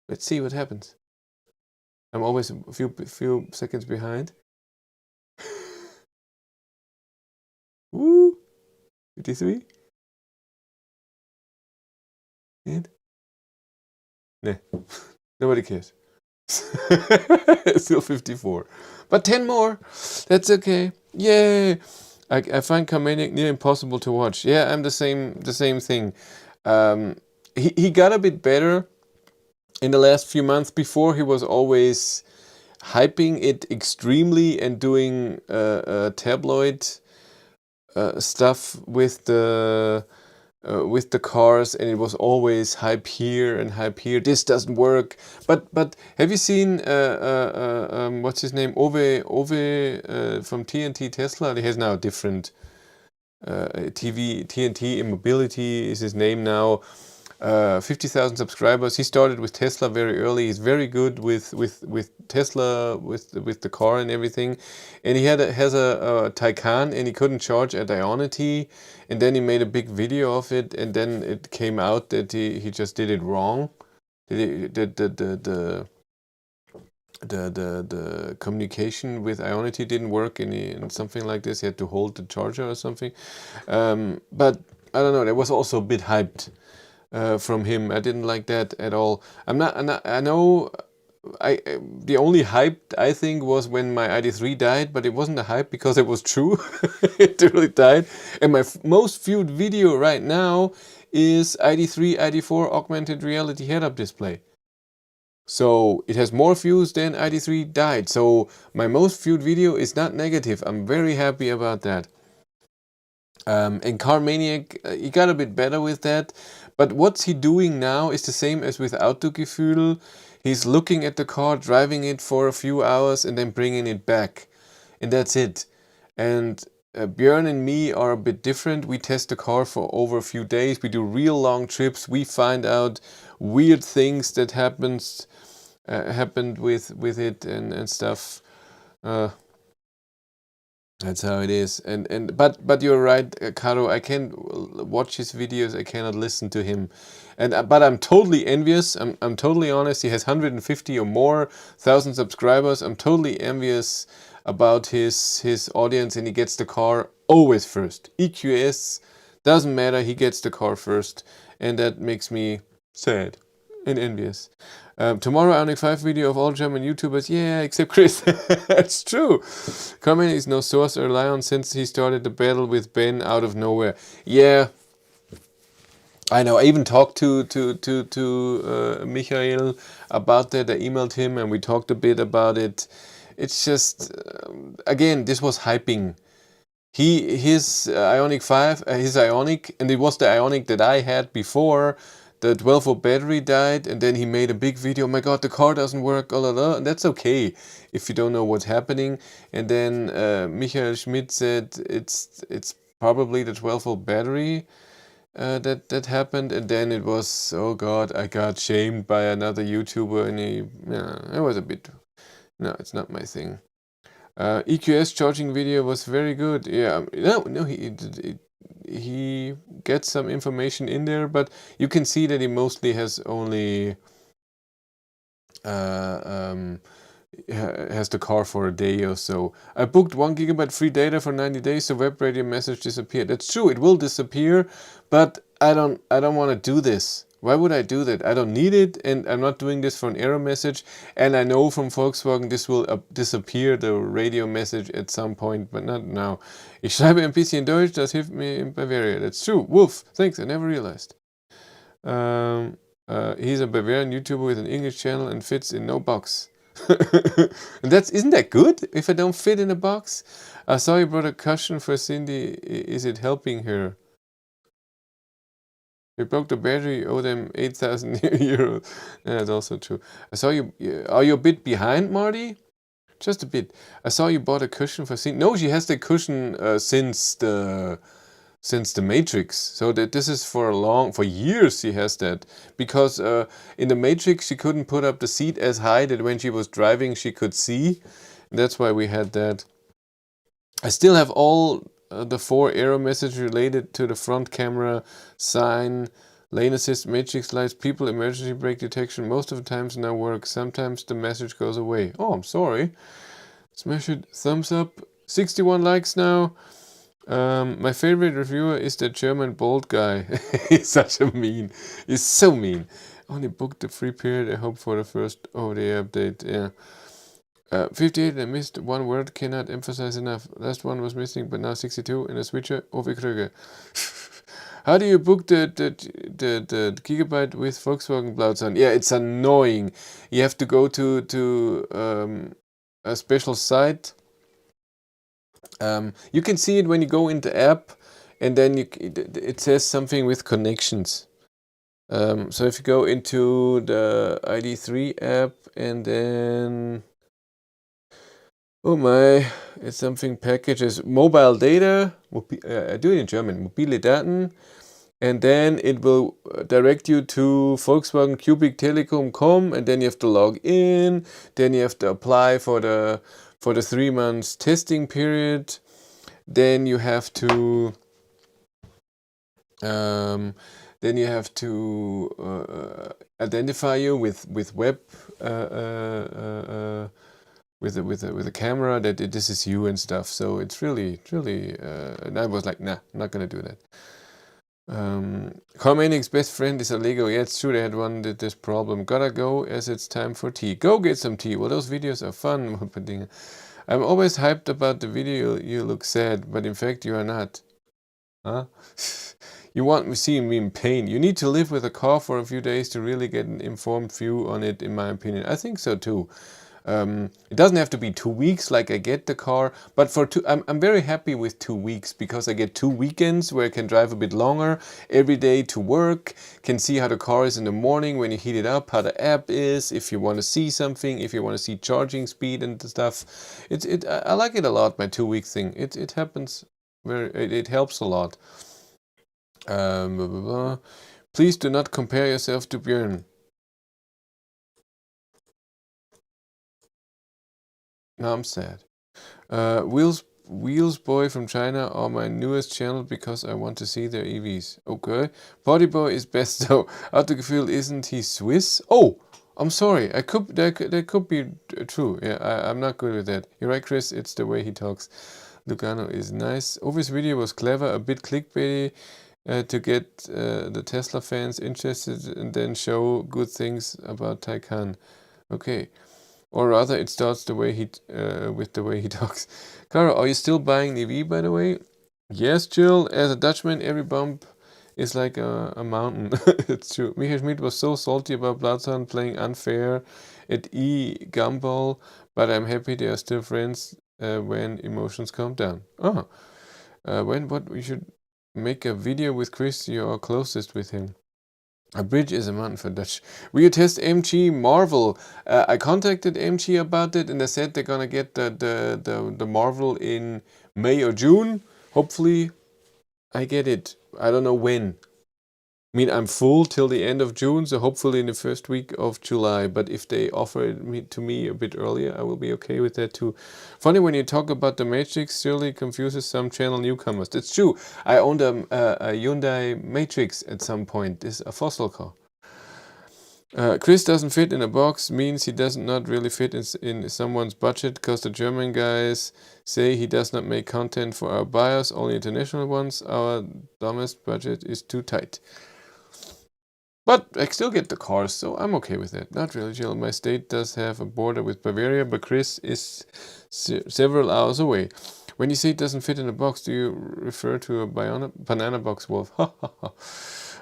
Let's see what happens. I'm always a few seconds behind. Woo! 53. And nah. Nobody cares. Still 54. But 10 more. That's okay. Yay! I find Ioniq near impossible to watch. Yeah, I'm the same thing. He got a bit better in the last few months. Before, he was always hyping it extremely and doing tabloid stuff with the cars, and it was always hype here and hype here. This doesn't work. But have you seen what's his name? Ove from TNT Tesla. He has now a different TNT Immobility is his name now. 50,000 subscribers. He started with Tesla very early. He's very good with Tesla, with the car and everything. And he has a Taycan, and he couldn't charge at Ionity. And then he made a big video of it, and then it came out that he just did it wrong. The communication with Ionity didn't work, and something like this. He had to hold the charger or something. But I don't know. That was also a bit hyped. From him. I didn't like that at all. I know the only hype I think was when my ID.3 died, but it wasn't a hype because it was true. It really died. And my most viewed video right now is ID.3, ID.4 augmented reality head-up display. So it has more views than ID.3 died. So my most viewed video is not negative. I'm very happy about that. And Car Maniac, he got a bit better with that. But what's he doing now is the same as with Autogefühl. He's looking at the car, driving it for a few hours, and then bringing it back. And that's it. And Björn and me are a bit different. We test the car for over a few days. We do real long trips. We find out weird things that happened with it and stuff. That's how it is. But you're right, Caro. I can't watch his videos. I cannot listen to him. But I'm totally envious. I'm totally honest. He has 150 or more thousand subscribers. I'm totally envious about his audience, and he gets the car always first. EQS doesn't matter. He gets the car first, and that makes me sad and envious. Tomorrow, Ioniq 5 video of all German YouTubers. Yeah, except Chris. That's true. Carmen is no source or rely on since he started the battle with Ben out of nowhere. Yeah, I know. I even talked to Michael about that. I emailed him and we talked a bit about it. It's just again, this was hyping. His Ioniq 5, his Ioniq, and it was the Ioniq that I had before. The 12-volt battery died, and then he made a big video. Oh my God, the car doesn't work. And that's okay if you don't know what's happening. And then Michael Schmidt said it's probably the 12-volt battery that happened. And then it was, oh God, I got shamed by another YouTuber, and it was a bit. No, it's not my thing. EQS charging video was very good. Yeah, no, he gets some information in there, but you can see that he mostly has only has the car for a day or so. I booked 1 GB free data for 90 days. The web radio message disappeared. That's true. It will disappear, but I don't want to do this. Why would I do that? I don't need it, and I'm not doing this for an error message. And I know from Volkswagen this will disappear, the radio message at some point, but not now. Ich schreibe ein bisschen Deutsch, das hilft mir in Bavaria. That's true. Woof. Thanks, I never realized. He's a Bavarian YouTuber with an English channel and fits in no box. And isn't that good if I don't fit in a box? I saw you brought a cushion for Cindy. Is it helping her? You broke the battery, you owe them 8,000 euros. Yeah, that's also true. I saw you. Are you a bit behind, Marty? Just a bit. I saw you bought a cushion for Cindy. No, she has the cushion since the Matrix. So that this is for years she has that. Because in the Matrix she couldn't put up the seat as high that when she was driving she could see. And that's why we had that. I still have all the 4 error messages related to the front camera, sign, lane assist, matrix lights, people, emergency brake detection. Most of the times now work. Sometimes the message goes away. Oh, I'm sorry. Smash it. Thumbs up. 61 likes now. My favorite reviewer is the German bold guy. He's such a mean. He's so mean. Only booked the free period. I hope for the first ODA update. Yeah. 58, I missed one word, cannot emphasize enough. Last one was missing, but now 62 in a switcher. Ove Kröger. How do you book the gigabyte with Volkswagen Blauzahn? Yeah, it's annoying. You have to go to a special site. You can see it when you go in the app, and then it says something with connections. So if you go into the ID.4 app, and then oh my, it's something packages, mobile data, I do it in German, mobile Daten, and then it will direct you to Volkswagen Cubic Telekom.com, and then you have to log in, then you have to apply for the 3 months testing period, then you have to identify you with web with a camera that this is you and stuff. So it's really and I was like, nah, I'm not gonna do that. Carmenix's best friend is a Lego. Yeah, it's true, they had one did this problem. Gotta go as it's time for tea. Go get some tea. Well, those videos are fun. I'm always hyped about the video. You look sad, but in fact you are not. Huh? You want me seeing me in pain. You need to live with a car for a few days to really get an informed view on it, in my opinion. I think so too. It doesn't have to be 2 weeks like I get the car, but for I'm very happy with 2 weeks because I get 2 weekends where I can drive a bit longer every day to work, can see how the car is in the morning when you heat it up, how the app is, if you want to see something, if you want to see charging speed and stuff. I like it a lot, my 2-week thing. It happens it helps a lot. Please do not compare yourself to Björn. No, I'm sad. Wheels Wheels Boy from China are my newest channel because I want to see their EVs. Okay. Party Boy is best though. Autogefühl, isn't he Swiss? Oh, I'm sorry. That could be true. Yeah, I'm not good with that. You're right, Chris. It's the way he talks. Lugano is nice. Ovi's video was clever, a bit clickbaity to get the Tesla fans interested and then show good things about Taycan. Okay. Or rather, it starts the way with the way he talks. Caro, are you still buying an EV, by the way? Yes, Jill. As a Dutchman, every bump is like a mountain. It's true. Michael Schmidt was so salty about Bloodhound playing unfair at Gumball, but I'm happy they are still friends when emotions calm down. Oh, what we should make a video with Chris. You are closest with him. A bridge is a mountain for Dutch. Will you test MG Marvel? I contacted MG about it and they said they're gonna get the Marvel in May or June. Hopefully I get it. I don't know when. I mean, I'm full till the end of June, so hopefully in the first week of July. But if they offer it to me a bit earlier, I will be okay with that too. Funny when you talk about the Matrix, surely confuses some channel newcomers. That's true. I owned a Hyundai Matrix at some point. It's a fossil car. Chris doesn't fit in a box means he does not really fit in someone's budget because the German guys say he does not make content for our buyers, only international ones. Our dumbest budget is too tight. But I still get the cars, so I'm okay with that. Not really, Jill. My state does have a border with Bavaria, but Chris is several hours away. When you say it doesn't fit in a box, do you refer to a banana box, Wolf?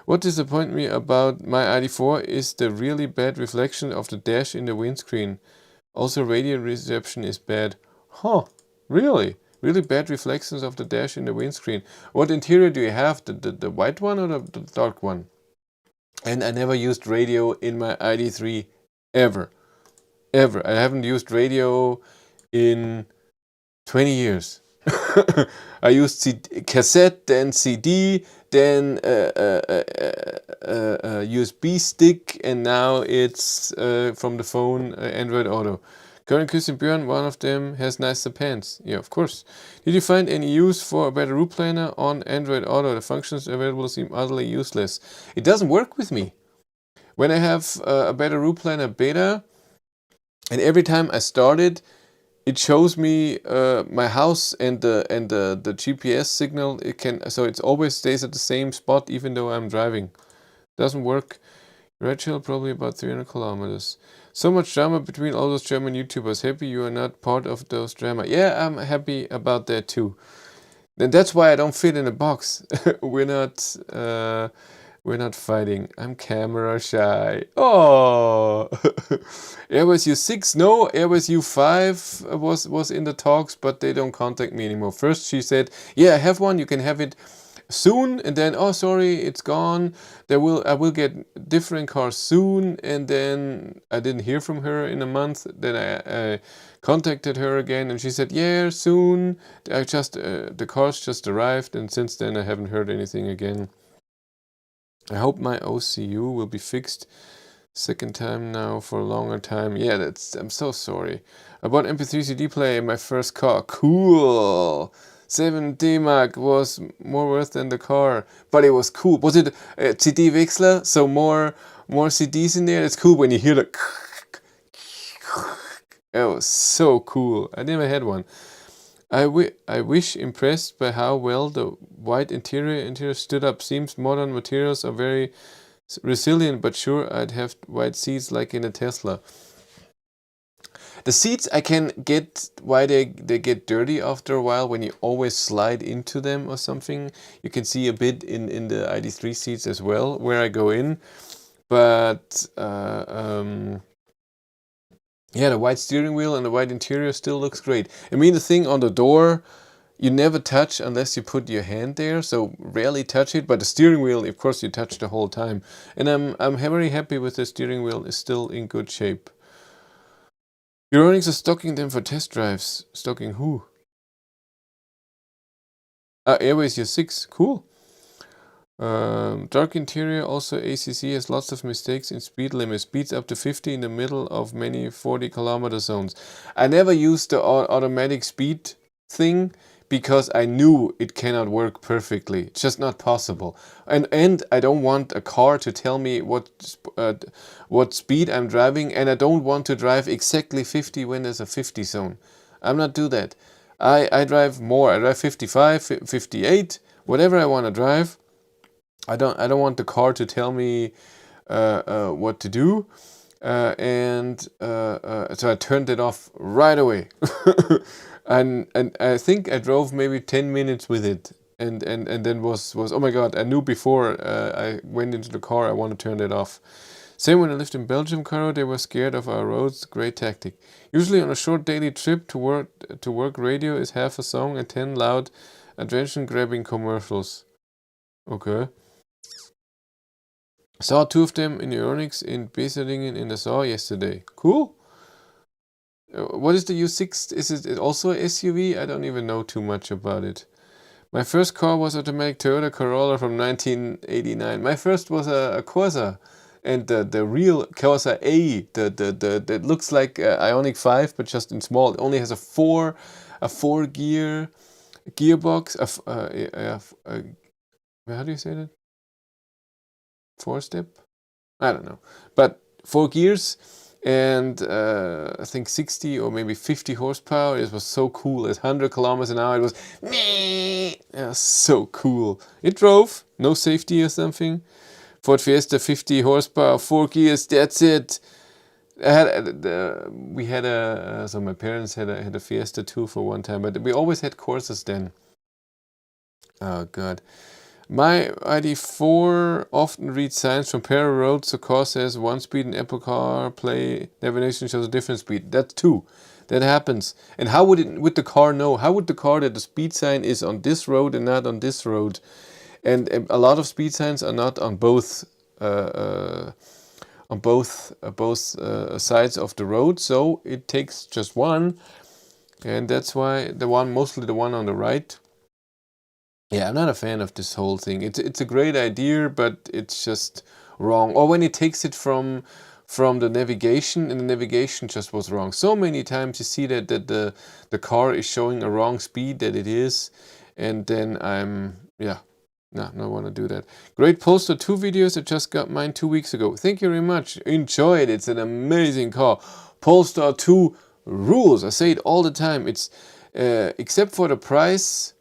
What disappointed me about my ID.4 is the really bad reflection of the dash in the windscreen. Also, radio reception is bad. Huh, really? Really bad reflections of the dash in the windscreen. What interior do you have? The white one or the dark one? And I never used radio in my ID.3 ever. Ever. I haven't used radio in 20 years. I used cassette, then CD, then USB stick, and now it's from the phone Android Auto. Current Christian Björn, one of them has nicer pants. Yeah, of course. Did you find any use for a better route planner on Android Auto? The functions available seem utterly useless. It doesn't work with me. When I have a better route planner beta, and every time I start it, it shows me my house and the GPS signal. So it always stays at the same spot even though I'm driving. Doesn't work. Red Hill probably about 300 kilometers. So much drama between all those German YouTubers. Happy you are not part of those drama. Yeah, I'm happy about that too. And that's why I don't fit in a box. We're not fighting. I'm camera shy. Oh, Airbus U6. No, Airbus U5 was in the talks, but they don't contact me anymore. First she said, "Yeah, I have one. You can have it soon," and then, "Oh, sorry, it's gone. I will get different cars soon." And then I didn't hear from her in a month. Then I contacted her again, and she said, "Yeah, soon." The cars just arrived, and since then I haven't heard anything again. I hope my OCU will be fixed. Second time now for a longer time. Yeah, I'm so sorry. I bought MP3 CD player in my first car. Cool. 7D Mark was more worth than the car, but it was cool. Was it a CD Wechsler? So more CDs in there. It's cool when you hear the. It was so cool. I never had one. I wish impressed by how well the white interior stood up. Seems modern materials are very resilient, but sure I'd have white seats like in a Tesla. The seats I can get why they get dirty after a while when you always slide into them or something. You can see a bit in the ID.3 seats as well where I go in, but yeah, the white steering wheel and the white interior still looks great. I mean, the thing on the door, you never touch unless you put your hand there, so rarely touch it. But the steering wheel, of course, you touch the whole time. And I'm very happy with the steering wheel. It's still in good shape. Euronics are stocking them for test drives. Stocking who? Airways U6. Cool. Dark interior, also ACC has lots of mistakes in speed limit. Speeds up to 50 in the middle of many 40 kilometer zones. I never used the automatic speed thing because I knew it cannot work perfectly. It's just not possible. And I don't want a car to tell me what speed I'm driving, and I don't want to drive exactly 50 when there's a 50 zone. I'm not do that. I drive more. I drive 55, 58, whatever I want to drive. I don't want the car to tell me what to do. So I turned it off right away. and I think I drove maybe 10 minutes with it, and then was oh my god, I knew before I went into the car I want to turn it off. Same when I lived in Belgium, Caro, they were scared of our roads. Great tactic. Usually on a short daily trip to work radio is half a song and 10 loud attention grabbing commercials. Okay. Saw 2 of them in Ioniq in Beseringen in the Saar yesterday. Cool. What is the U6? Is it also a SUV? I don't even know too much about it. My first car was automatic Toyota Corolla from 1989. My first was a Corsa, and the real Corsa A, that looks like Ioniq 5 but just in small. It only has a four gear gearbox. How do you say that? 4-step? I don't know, but 4 gears. And I think 60 or maybe 50 horsepower. It was so cool. At 100 kilometers an hour, it was so cool. It drove, no safety or something. Ford Fiesta, 50 horsepower, 4 gears. That's it. So my parents had a Fiesta too for one time, but we always had Corsas then. Oh god. My ID.4 often reads signs from parallel roads. The car says 1 speed, and Apple CarPlay navigation shows a different speed. That's 2. That happens. And how would it, with the car, know? How would the car that the speed sign is on this road and not on this road? And a lot of speed signs are not on both sides of the road. So it takes just one, and that's why mostly the one on the right. Yeah, I'm not a fan of this whole thing. It's a great idea, but it's just wrong. Or when it takes it from the navigation, and the navigation just was wrong. So many times you see that the car is showing a wrong speed that it is, and then not want to do that. Great Polestar 2 videos. I just got mine 2 weeks ago. Thank you very much. Enjoy it. It's an amazing car. Polestar 2 rules. I say it all the time. It's except for the price.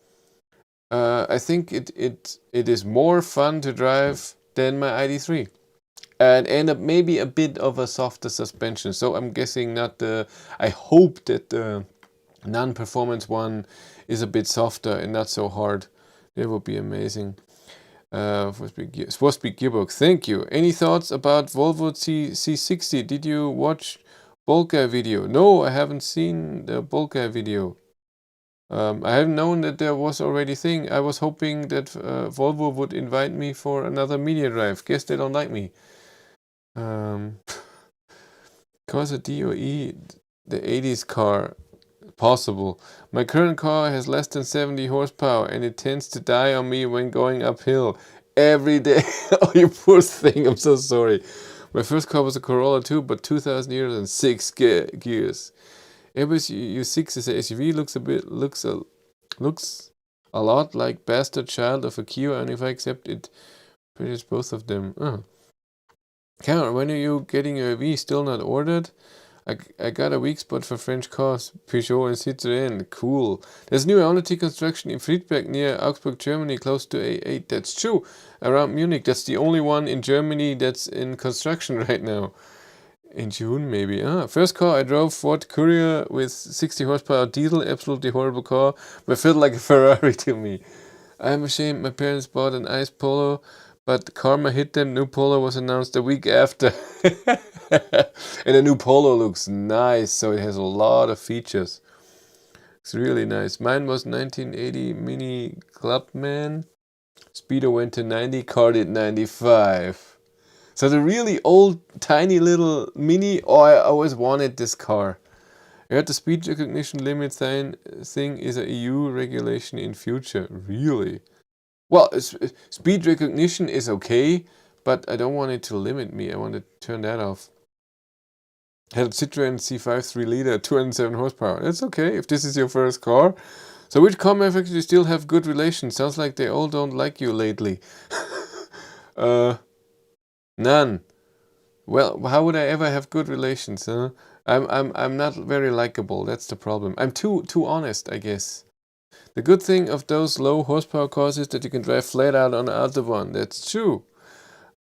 I think it is more fun to drive than my ID.3, and maybe a bit of a softer suspension. So I'm guessing not the. I hope that the non-performance one is a bit softer and not so hard. That would be amazing. Supposed to be gearbox. Thank you. Any thoughts about Volvo C60? Did you watch Bolka video? No, I haven't seen the Bolka video. I haven't known that there was already a thing. I was hoping that Volvo would invite me for another media drive. Guess they don't like me. Corsa D or E, the 80s car, possible. My current car has less than 70 horsepower and it tends to die on me when going uphill every day. Oh, you poor thing. I'm so sorry. My first car was a Corolla too, but 2,000 years and 6 gears. Airbus U6 is a SUV, looks a lot like bastard child of a Kia, and if I accept it, pretty both of them. Cameron, when are you getting your EV? Still not ordered? I got a weak spot for French cars, Peugeot and Citroën. Cool. There's new Ioniq construction in Friedberg near Augsburg, Germany, close to A8. That's true. Around Munich. That's the only one in Germany that's in construction right now. In June, maybe. First car I drove, Ford Courier with 60 horsepower diesel, absolutely horrible car, but felt like a Ferrari to me. I'm ashamed my parents bought an ice Polo, but karma hit them. New Polo was announced a week after. And the new Polo looks nice, so it has a lot of features. It's really nice. Mine was 1980 Mini Clubman. Speedo went to 90, car did 95. So the really old, tiny little Mini, I always wanted this car. I heard the speed recognition limit thing is a EU regulation in future. Really? Well, speed recognition is okay, but I don't want it to limit me. I want to turn that off. Had a Citroën C5 3 liter, 207 horsepower. That's okay if this is your first car. So which car manufacturers do you still have good relations? Sounds like they all don't like you lately. None. Well, how would I ever have good relations, huh? I'm not very likable. That's the problem. I'm too honest, I guess. The good thing of those low horsepower cars is that you can drive flat out on the Autobahn. That's true.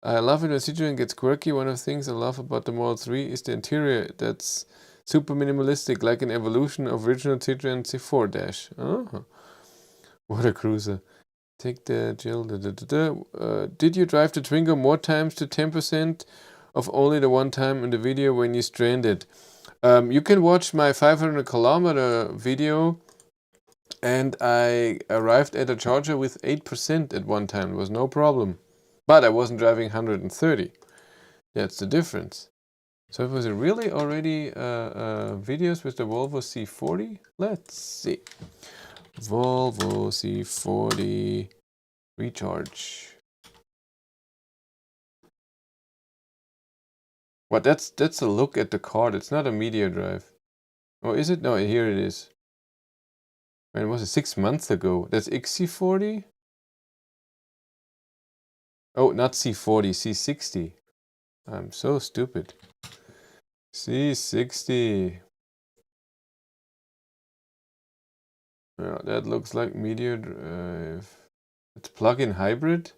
I love it when Citroen gets quirky. One of the things I love about the Model 3 is the interior. That's super minimalistic, like an evolution of original Citroen C4 Dash. Oh, what a cruiser. Take the Jill. Did you drive the Twingo more times to 10% of only the one time in the video when you stranded? You can watch my 500-kilometer video, and I arrived at a charger with 8% at one time. It was no problem. But I wasn't driving 130. That's the difference. So was it really already videos with the Volvo C40? Let's see. Volvo C40 recharge. What? That's a look at the card. It's not a media drive. Oh, is it? No, here it is. When was it? 6 months ago. That's XC40? Oh, not C40, C60. I'm so stupid. C60. Yeah, that looks like media drive. It's plug-in hybrid?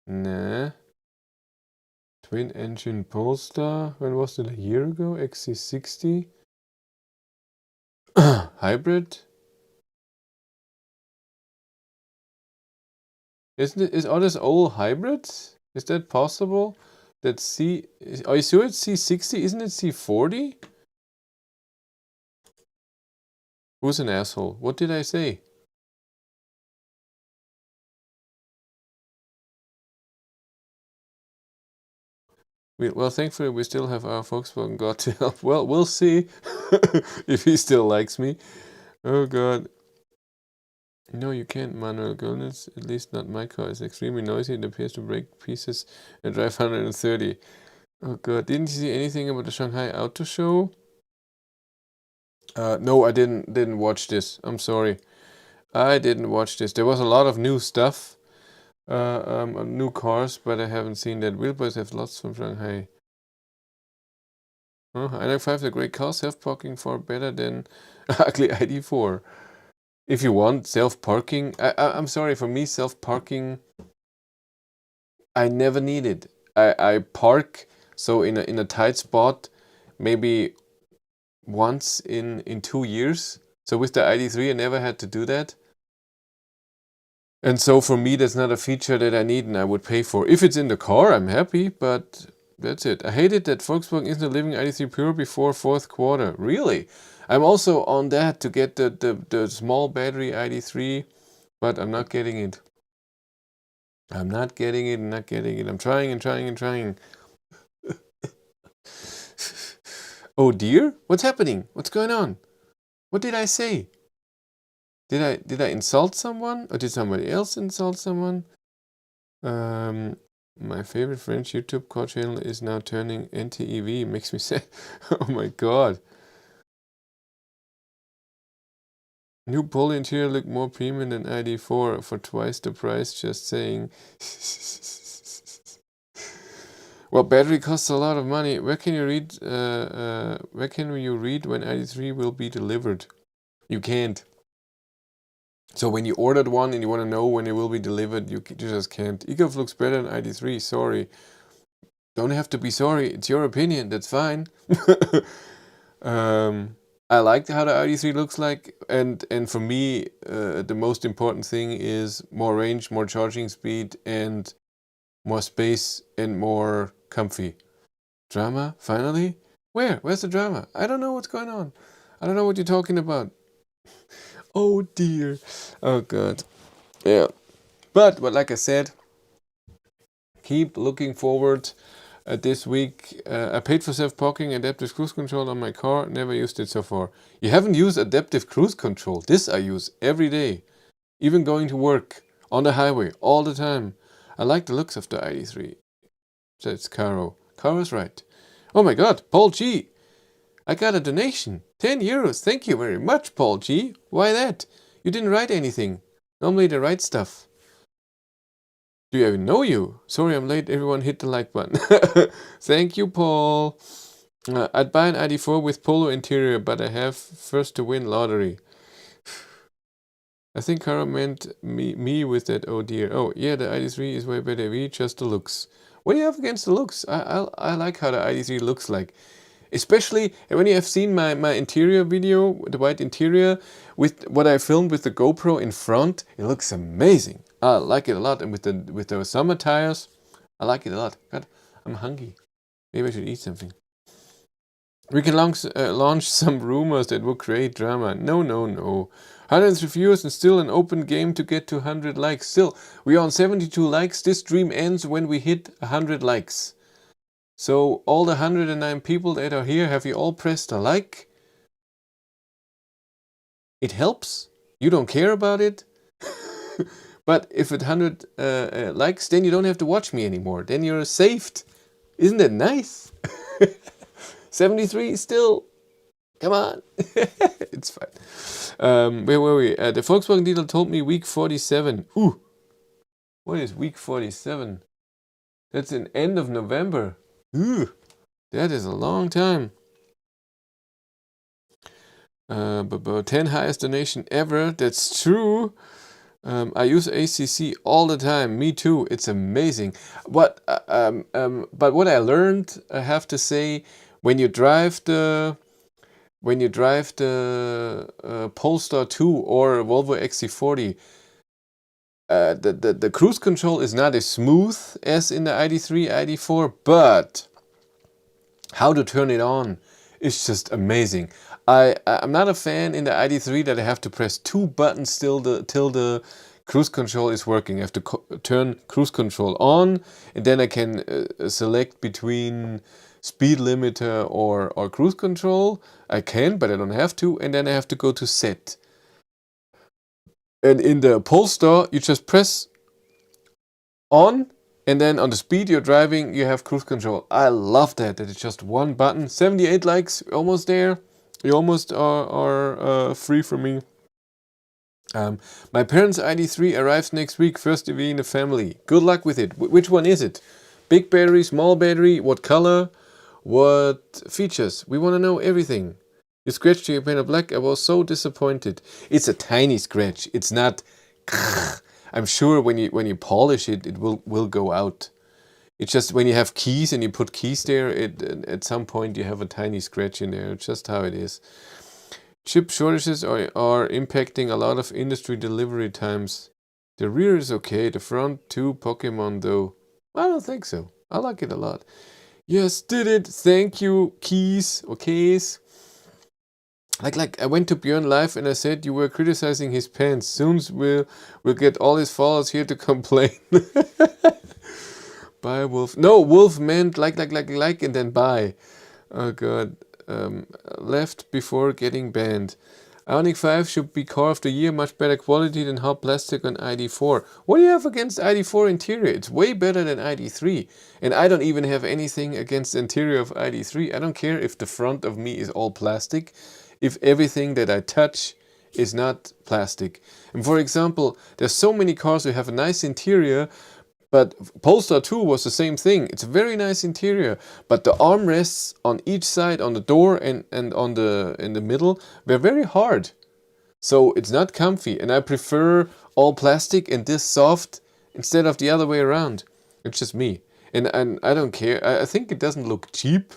Nah. Twin engine Polestar. When was it? A year ago? XC60. Hybrid? Isn't it? Is all this all hybrids? Is that possible? That are you sure it's C60? Isn't it C40? Who's an asshole? What did I say? Well, thankfully we still have our Volkswagen God to help. Well, we'll see if he still likes me. Oh God. No, you can't, Manuel Gomez. At least not my car. It's extremely noisy. It appears to break pieces and drive 130. Oh God. Didn't you see anything about the Shanghai Auto Show? No, I didn't watch this. I'm sorry. I didn't watch this. There was a lot of new stuff. New cars, but I haven't seen that. Wheelboys have lots from Shanghai. Ioniq 5 is a great car. Self-parking far better than ugly ID.4. If you want self-parking, I'm sorry, for me self-parking, I never need it. I park so in a tight spot, maybe once in 2 years. So with the ID.3 I never had to do that. And so for me, that's not a feature that I need and I would pay for. If it's in the car, I'm happy, but that's it. I hated that Volkswagen isn't delivering ID.3 Pure before fourth quarter. Really? I'm also on that to get the small battery ID.3, but I'm not getting it. I'm not getting it, not getting it. I'm trying and trying and trying. Oh dear? What's happening? What's going on? What did I say? Did I insult someone? Or did somebody else insult someone? My favorite French YouTube car channel is now turning anti-EV. Makes me sad. Oh my God. New Polo interior look more premium than ID.4 for twice the price, just saying. Well, battery costs a lot of money. Where can you read when ID.3 will be delivered? You can't. So when you ordered one and you want to know when it will be delivered, you just can't. e-golf looks better than ID.3, sorry. Don't have to be sorry, it's your opinion, that's fine. I like how the ID.3 looks like, and for me, the most important thing is more range, more charging speed, and more space, and more comfy. Drama, finally? Where's the drama? I don't know what's going on. I don't know what you're talking about. Oh dear. Oh God. Yeah. But like I said, keep looking forward. This week, I paid for self-parking adaptive cruise control on my car. Never used it so far. You haven't used adaptive cruise control. This I use every day. Even going to work. On the highway. All the time. I like the looks of the ID.3. Says Caro. Caro's right. Oh my God. Paul G. I got a donation. 10 euros. Thank you very much, Paul G. Why that? You didn't write anything. Normally they write stuff. Do I even know you? Sorry I'm late. Everyone hit the like button. Thank you, Paul. I'd buy an ID.4 with polo interior, but I have first to win lottery. I think Kara meant me with that. Oh dear. Oh yeah, the ID.3 is way better. We just the looks. What do you have against the looks? I like how the ID.3 looks like. Especially when you have seen my interior video, the white interior, with what I filmed with the GoPro in front, it looks amazing. I like it a lot. And with the summer tires, I like it a lot. God, I'm hungry. Maybe I should eat something. We can launch some rumors that will create drama. No, no, no. Hundreds of viewers and still an open game to get to 100 likes. Still, we are on 72 likes. This stream ends when we hit 100 likes. So all the 109 people that are here, have you all pressed a like? It helps. You don't care about it. But if at 100 likes, then you don't have to watch me anymore. Then you're saved. Isn't that nice? 73 still. Come on. It's fine. Where were we? The Volkswagen dealer told me week 47. Ooh. What is week 47? That's in end of November. Ooh. That is a long time. 10 highest donation ever. That's true. I use ACC all the time. Me too. It's amazing. But what I learned, I have to say, when you drive the Polestar 2 or Volvo XC40, the cruise control is not as smooth as in the ID.3, ID.4, but how to turn it on is just amazing. I'm not a fan in the ID.3 that I have to press 2 buttons till the cruise control is working. I have to turn cruise control on, and then I can select between speed limiter or cruise control. I can, but I don't have to, and then I have to go to set. And in the Polestar, you just press on, and then on the speed you're driving, you have cruise control. I love that it's just one button. 78 likes, almost there. You almost are free from me. My parents' ID.3 arrives next week, first EV in the family. Good luck with it. Which one is it? Big battery, small battery, what color, what features? We want to know everything. You scratched your paint black. I was so disappointed. It's a tiny scratch. It's not. I'm sure when you polish it, it will go out. It's just when you have keys and you put keys there, at some point you have a tiny scratch in there. It's just how it is. Chip shortages are impacting a lot of industry delivery times. The rear is okay. The front too Pokemon though. I don't think so. I like it a lot. Yes, did it. Thank you, keys or keys. Like I went to Björn live and I said you were criticizing his pants. Soon we'll get all his followers here to complain. Bye, Wolf. No, Wolf meant like and then bye. Oh god. Left before getting banned. Ioniq 5 should be car of the year. Much better quality than hot plastic on ID.4. What do you have against ID.4 interior? It's way better than ID.3. And I don't even have anything against the interior of ID.3. I don't care if the front of me is all plastic, if everything that I touch is not plastic. And for example, there's so many cars who have a nice interior, but Polestar 2 was the same thing. It's a very nice interior, but the armrests on each side, on the door and in the middle, were very hard. So it's not comfy, and I prefer all plastic and this soft instead of the other way around. It's just me, and I don't care. I think it doesn't look cheap.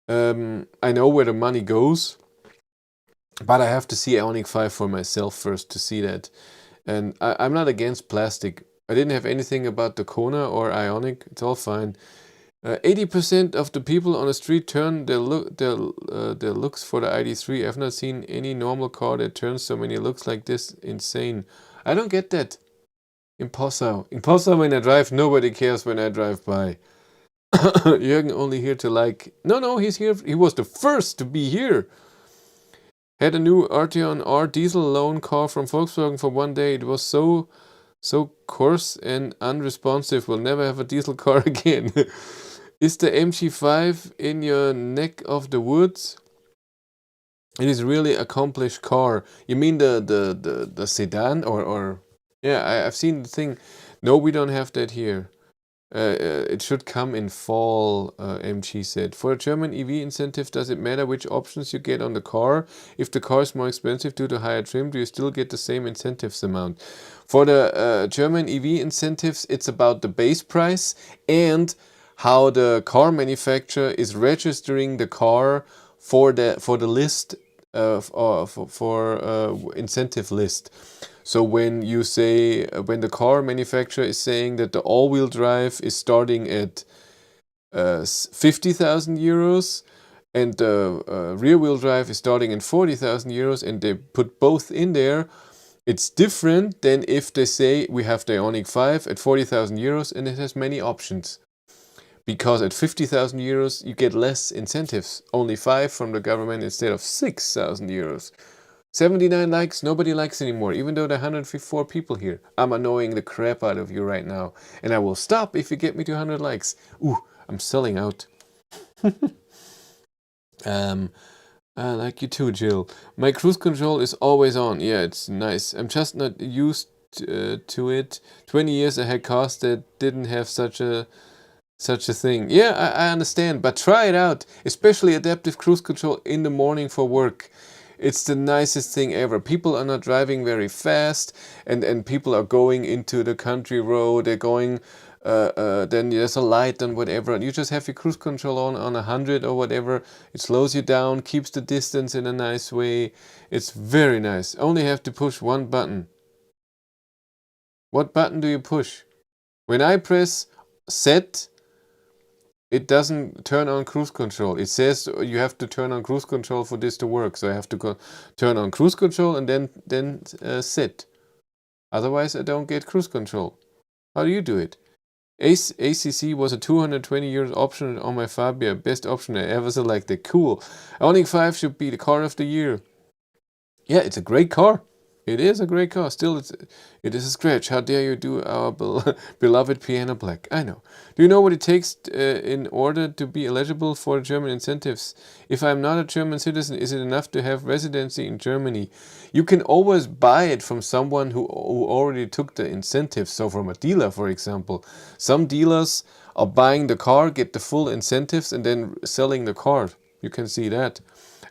I know where the money goes, but I have to see Ioniq 5 for myself first to see that. And I'm not against plastic. I didn't have anything about the Kona or Ioniq. It's all fine. 80% of the people on the street turn their looks for the ID.3. I've not seen any normal car that turns so many looks like this. Insane. I don't get that. Imposter when I drive. Nobody cares when I drive by. Jürgen only here to like. No, he's here. He was the first to be here. Had a new Arteon R diesel loan car from Volkswagen for one day. It was so coarse and unresponsive. Will never have a diesel car again. Is the MG5 in your neck of the woods? It is really accomplished car. You mean the sedan or yeah, I've seen the thing. No, we don't have that here. It should come in fall, MG said. For a German EV incentive, does it matter which options you get on the car? If the car is more expensive due to higher trim, do you still get the same incentives amount? For the German EV incentives, it's about the base price and how the car manufacturer is registering the car for the list for incentive list. So when you say, when the car manufacturer is saying that the all-wheel drive is starting at 50,000 euros and the rear-wheel drive is starting at 40,000 euros and they put both in there, it's different than if they say we have the Ioniq 5 at 40,000 euros and it has many options. Because at 50,000 euros you get less incentives, only 5 from the government instead of 6,000 euros. 79 likes, nobody likes anymore, even though there are 154 people here. I'm annoying the crap out of you right now. And I will stop if you get me to 100 likes. Ooh, I'm selling out. I like you too, Jill. My cruise control is always on. Yeah, it's nice. I'm just not used to it. 20 years I had cars that didn't have such a thing. Yeah, I understand, but try it out. Especially adaptive cruise control in the morning for work. It's the nicest thing ever. People are not driving very fast, and people are going into the country road. They're going, then there's a light and whatever, and you just have your cruise control on 100 or whatever. It slows you down, keeps the distance in a nice way. It's very nice. Only have to push one button. What button do you push? When I press set, it doesn't turn on cruise control. It says you have to turn on cruise control for this to work. So I have to go turn on cruise control and then sit. Otherwise, I don't get cruise control. How do you do it? ACC was a 220 euros option on my Fabia. Best option I ever selected. Cool. Ioniq 5 should be the car of the year. Yeah, it's a great car. It is a great car. Still, it is a scratch. How dare you do our beloved piano black? I know. Do you know what it takes in order to be eligible for German incentives? If I'm not a German citizen, is it enough to have residency in Germany? You can always buy it from someone who already took the incentives. So from a dealer, for example. Some dealers are buying the car, get the full incentives, and then selling the car. You can see that.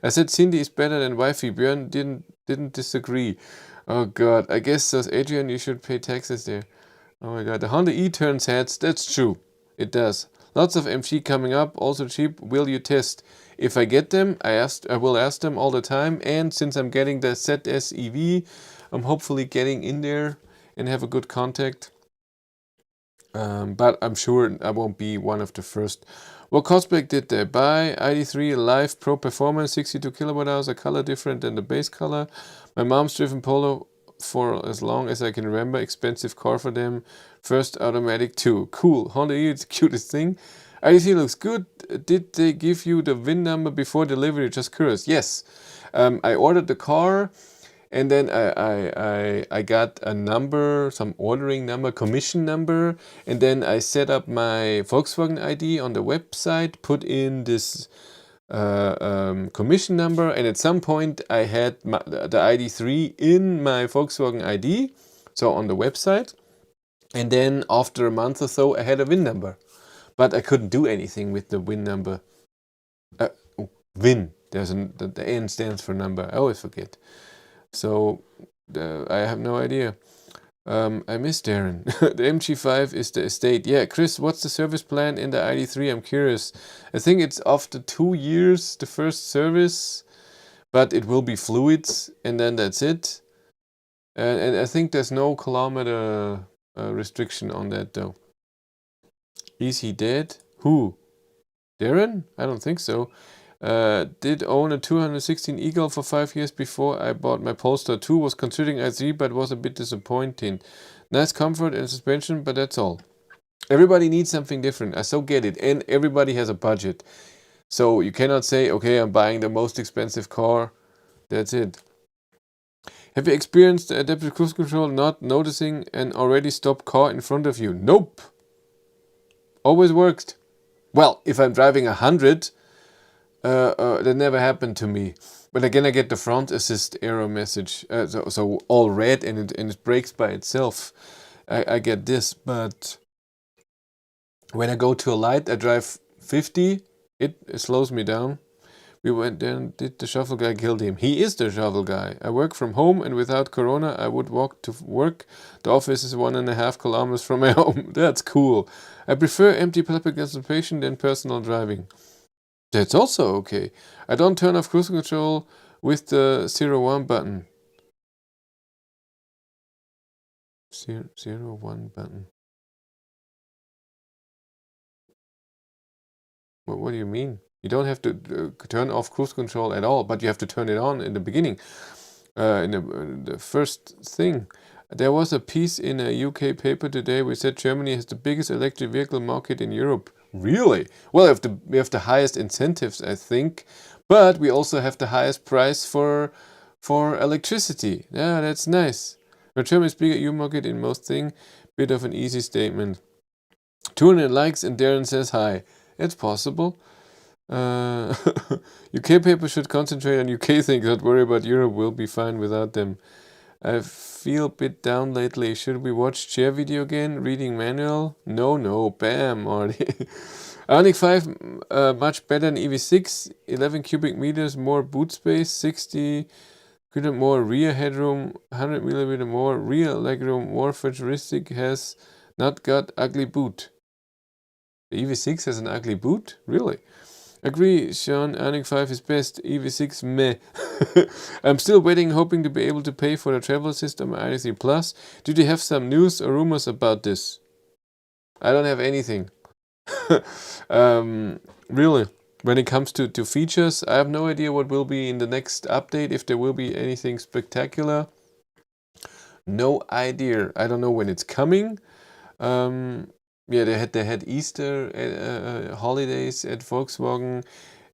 I said Cindy is better than wifey. Björn didn't disagree. Oh god, I guess says Adrian, you should pay taxes there. Oh my god, the Honda E turns heads. That's true. It does. Lots of MG coming up, also cheap. Will you test? If I get them, I will ask them all the time. And since I'm getting the ZS EV, I'm hopefully getting in there and have a good contact. But I'm sure I won't be one of the first. What cosplay did they buy? ID.4 Live Pro Performance, 62 kilowatt hours, a color different than the base color. My mom's driven Polo for as long as I can remember. Expensive car for them. First automatic too. Cool. Honda E, it's the cutest thing. ID.4 looks good. Did they give you the VIN number before delivery? Just curious. Yes. I ordered the car. And then I got a number, some ordering number, commission number, and then I set up my Volkswagen ID on the website, put in this commission number, and at some point I had the ID.4 in my Volkswagen ID, so on the website, and then after a month or so I had a VIN number, but I couldn't do anything with the VIN number. VIN, the N stands for number, I always forget. So I have no idea. I miss Darren. The MG5 is the estate. Yeah, Chris, what's the service plan in the ID.4? I'm curious. I think it's after 2 years, the first service, but it will be fluids, and then that's it. And I think there's no kilometer restriction on that, though. Is he dead? Who? Darren? I don't think so. Did own a 216 Eagle for 5 years before I bought my Polestar 2. Was considering i3, but was a bit disappointing. Nice comfort and suspension, but that's all. Everybody needs something different. I so get it. And everybody has a budget. So you cannot say, okay, I'm buying the most expensive car. That's it. Have you experienced adaptive cruise control not noticing an already stopped car in front of you? Nope. Always worked. Well, if I'm driving 100... that never happened to me. But again, I get the front assist error message, so all red, and it brakes by itself. I get this, but when I go to a light, I drive 50, it slows me down. We went there and did the shovel guy killed him. He is the shovel guy. I work from home, and without corona, I would walk to work. The office is 1.5 kilometers from my home. That's cool. I prefer empty public transportation than personal driving. That's also okay. I don't turn off cruise control with the 01 button. 01 button. What do you mean? You don't have to turn off cruise control at all, but you have to turn it on in the beginning. In the first thing. There was a piece in a UK paper today which said Germany has the biggest electric vehicle market in Europe. Really? Well, we have the highest incentives, I think, but we also have the highest price for electricity. Yeah, that's nice. But Germany's bigger EU market in most things. Bit of an easy statement. 200 likes and Darren says hi. It's possible. UK paper should concentrate on UK things. Don't worry about Europe. We'll be fine without them. I feel a bit down lately. Should we watch chair video again? Reading manual? No. Bam, Marty. Ioniq 5 much better than EV6. 11 cubic meters more boot space. 60 more rear headroom. 100 millimeter more rear legroom. More futuristic. Has not got ugly boot. The EV6 has an ugly boot? Really? Agree, Sean. Ioniq 5 is best. EV6 meh. I'm still waiting, hoping to be able to pay for the travel system ID.4 Plus. Did you have some news or rumors about this? I don't have anything. Really, when it comes to features, I have no idea what will be in the next update, if there will be anything spectacular. No idea. I don't know when it's coming. Yeah, they had Easter holidays at Volkswagen,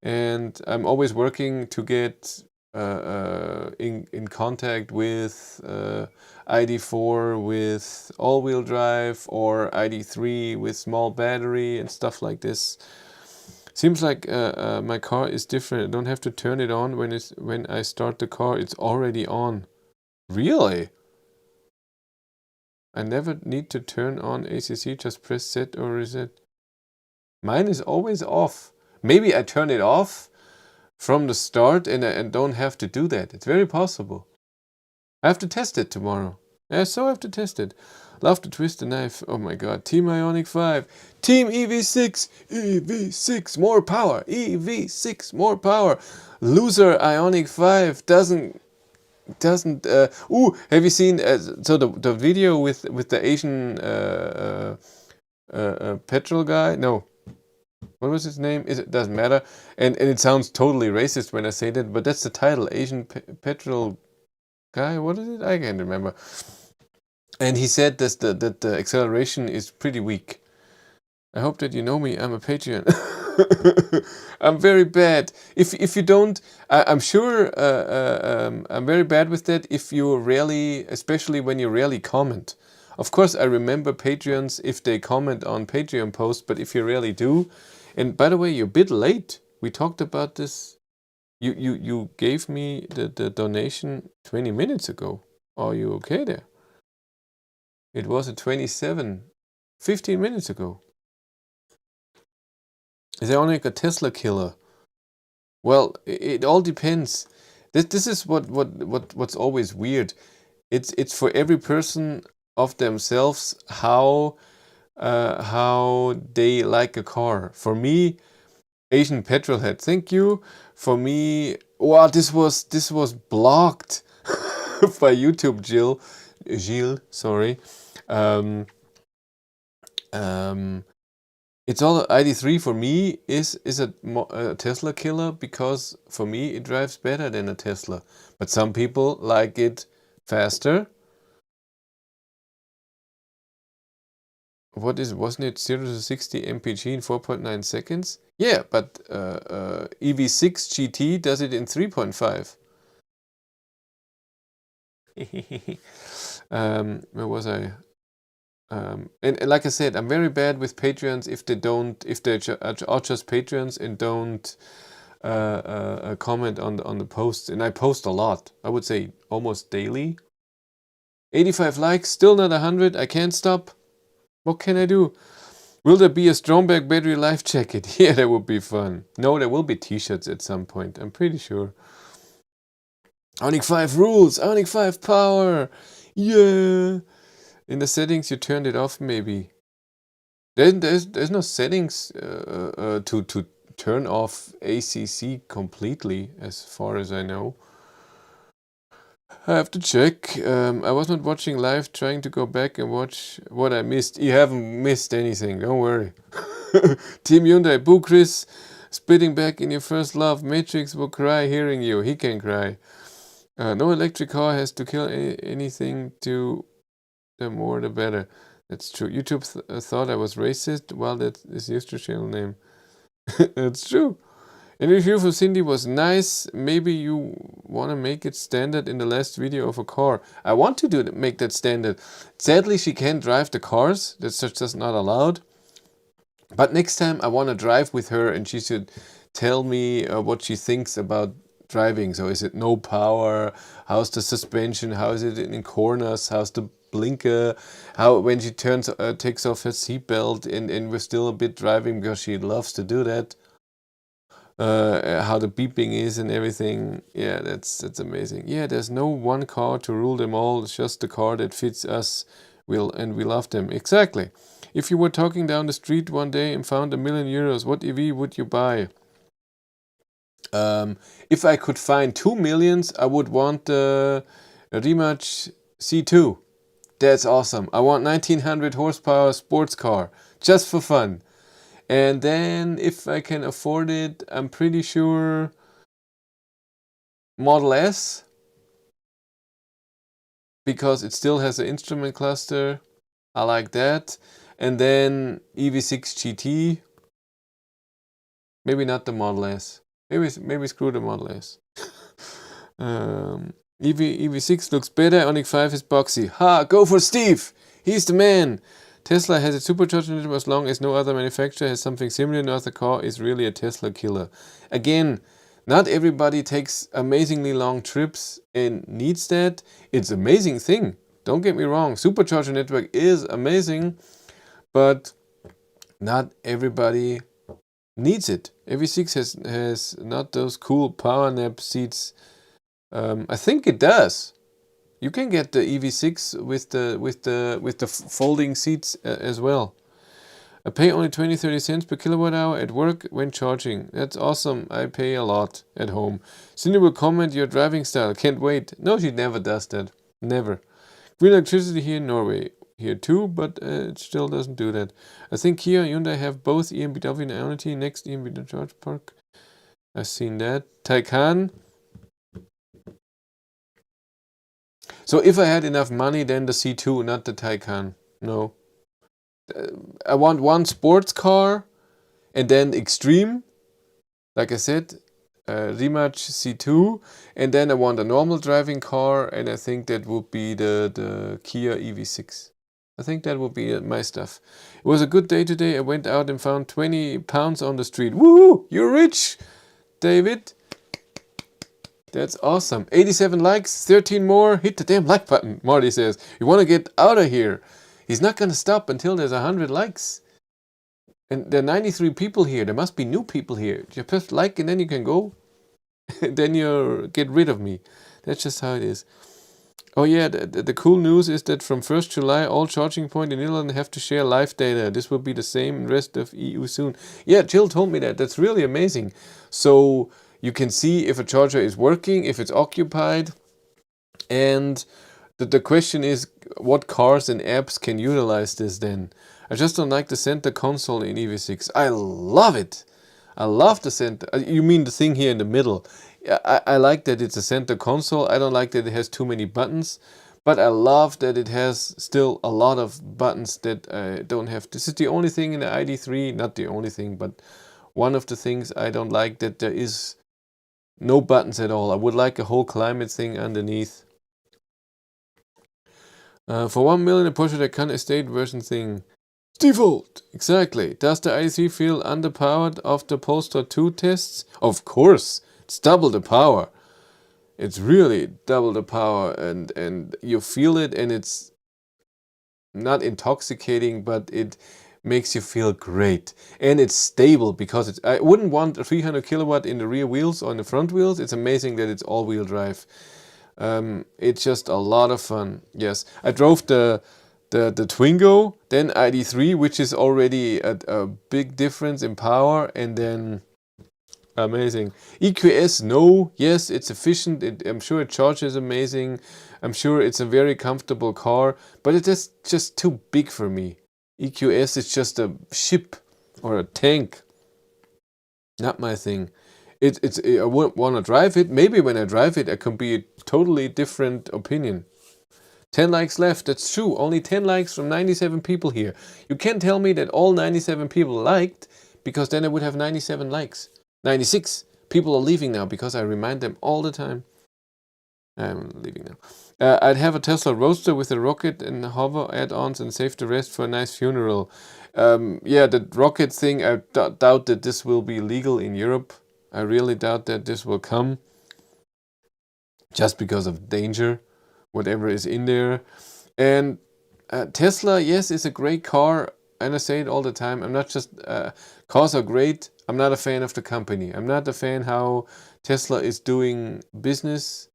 and I'm always working to get in contact with ID.4 with all-wheel drive, or ID.3 with small battery and stuff like this. Seems like my car is different. I don't have to turn it on when I start the car. It's already on. Really? I never need to turn on ACC, just press set or reset. Mine is always off. Maybe I turn it off from the start and I don't have to do that. It's very possible. I have to test it tomorrow. Yeah, so I have to test it. Love to twist the knife. Oh my god. Team Ioniq 5. Team EV6. EV6 more power. EV6 more power. Loser Ioniq 5 doesn't have you seen so the video with the Asian petrol guy? No, what was his name? It doesn't matter, and it sounds totally racist when I say that, but that's the title. Asian petrol guy. What is it? I can't remember. And he said that the acceleration is pretty weak. I hope that you know me. I'm a Patreon. I'm very bad. If you don't, I'm sure I'm very bad with that. If you rarely, especially when you rarely comment. Of course, I remember Patreons if they comment on Patreon posts, but if you rarely do, and by the way, you're a bit late. We talked about this. You gave me the donation 20 minutes ago. Are you okay there? It was at 15 minutes ago. Is Ioniq a Tesla killer? Well, it all depends. This is what's always weird. It's for every person of themselves how they like a car. For me, Asian petrolhead, thank you. For me, wow, this was blocked by YouTube, Gilles, sorry. It's all ID.3 for me is a Tesla killer, because for me it drives better than a Tesla. But some people like it faster. Wasn't it 0 to 60 mpg in 4.9 seconds? Yeah, but EV6 GT does it in 3.5. Where was I? And like I said, I'm very bad with Patreons if they're are just Patreons and don't a comment on the posts, and I post a lot. I would say almost daily. 85 likes, still not 100. I can't stop. What can I do? Will there be a Stromberg battery life jacket? Yeah, that would be fun. No, there will be t-shirts at some point. I'm pretty sure. Ioniq 5 rules. Ioniq 5 power. Yeah. In the settings, you turned it off, maybe. There's no settings to turn off ACC completely, as far as I know. I have to check. I was not watching live, trying to go back and watch what I missed. You haven't missed anything, don't worry. Team Hyundai, Boo Chris, spitting back in your first love. Matrix will cry hearing you. He can cry. No electric car has to kill anything to the more the better. That's true. YouTube thought I was racist. Well, that is your channel name. That's true. And the review for Cindy was nice. Maybe you want to make it standard in the last video of a car. I want to make that standard. Sadly, she can't drive the cars. That's just not allowed. But next time I want to drive with her, and she should tell me what she thinks about driving. So is it no power? How's the suspension? How is it in corners? How's the blinker? How when she takes off her seatbelt and we're still a bit driving because she loves to do that. How the beeping is and everything. Yeah, that's amazing. Yeah, there's no one car to rule them all. It's just the car that fits us. We love them. Exactly. If you were talking down the street one day and found €1 million, what EV would you buy? If I could find 2 millions, I would want the Rimac C2. That's awesome. I want 1900 horsepower sports car, just for fun. And then if I can afford it, I'm pretty sure Model S, because it still has an instrument cluster. I like that. And then EV6 GT. Maybe not the Model S. Maybe screw the Model S. EV6 looks better. Ioniq 5 is boxy. Ha! Go for Steve! He's the man! Tesla has a supercharger network as long as no other manufacturer has something similar. No other car is really a Tesla killer. Again, not everybody takes amazingly long trips and needs that. It's an amazing thing. Don't get me wrong. Supercharger network is amazing, but not everybody needs it. EV6 has not those cool power nap seats. I think it does. You can get the EV6 with the folding seats as well. I pay only 20-30 cents per kilowatt hour at work when charging. That's awesome. I pay a lot at home. Cindy will comment your driving style. Can't wait. No, she never does that. Never. Green electricity here in Norway. Here too, but it still doesn't do that. I think Kia and Hyundai have both EMBW and Ionity next EMBW charge park. I've seen that. Taycan. So if I had enough money, then the C2, not the Taycan. No. I want one sports car and then extreme. Like I said, Rimac C2. And then I want a normal driving car, and I think that would be the Kia EV6. I think that would be my stuff. It was a good day today. I went out and found 20 pounds on the street. Woo! You're rich, David. That's awesome. 87 likes, 13 more. Hit the damn like button, Marty says. You want to get out of here. He's not going to stop until there's 100 likes. And there are 93 people here. There must be new people here. You press like and then you can go. Then you get rid of me. That's just how it is. Oh yeah, the cool news is that from 1st July, all charging points in Netherlands have to share live data. This will be the same in the rest of EU soon. Yeah, Jill told me that. That's really amazing. So you can see if a charger is working, if it's occupied. And the question is, what cars and apps can utilize this then? I just don't like the center console in EV6. I love it. I love the center. You mean the thing here in the middle? I like that it's a center console. I don't like that it has too many buttons, but I love that it has still a lot of buttons that I don't have. This is the only thing in the ID.3, not the only thing, but one of the things I don't like, that there is no buttons at all. I would like a whole climate thing underneath. For 1 million, a Porsche Taycan estate version thing. default. Exactly. Does the ID.3 feel underpowered after Polestar 2 tests? Of course. It's double the power. It's really double the power, and you feel it, and it's not intoxicating, but it makes you feel great. And it's stable because it's, I wouldn't want a 300 kilowatt in the rear wheels or in the front wheels. It's amazing that it's all-wheel drive. It's just a lot of fun. Yes, I drove the Twingo, then ID.3, which is already a big difference in power, and then amazing. EQS, no, yes, it's efficient. I'm sure it charges amazing. I'm sure it's a very comfortable car, but it is just too big for me. EQS is just a ship or a tank. Not my thing. I wouldn't want to drive it. Maybe when I drive it, I can be a totally different opinion. 10 likes left. That's true. Only 10 likes from 97 people here. You can't tell me that all 97 people liked, because then I would have 97 likes. 96 people are leaving now because I remind them all the time. I'm leaving now. I'd have a Tesla Roadster with a rocket and hover add-ons and save the rest for a nice funeral. Yeah, the rocket thing, I doubt that this will be legal in Europe. I really doubt that this will come, just because of danger, whatever is in there. And Tesla, yes, is a great car, and I say it all the time. I'm not just, cars are great. I'm not a fan of the company. I'm not a fan how Tesla is doing business,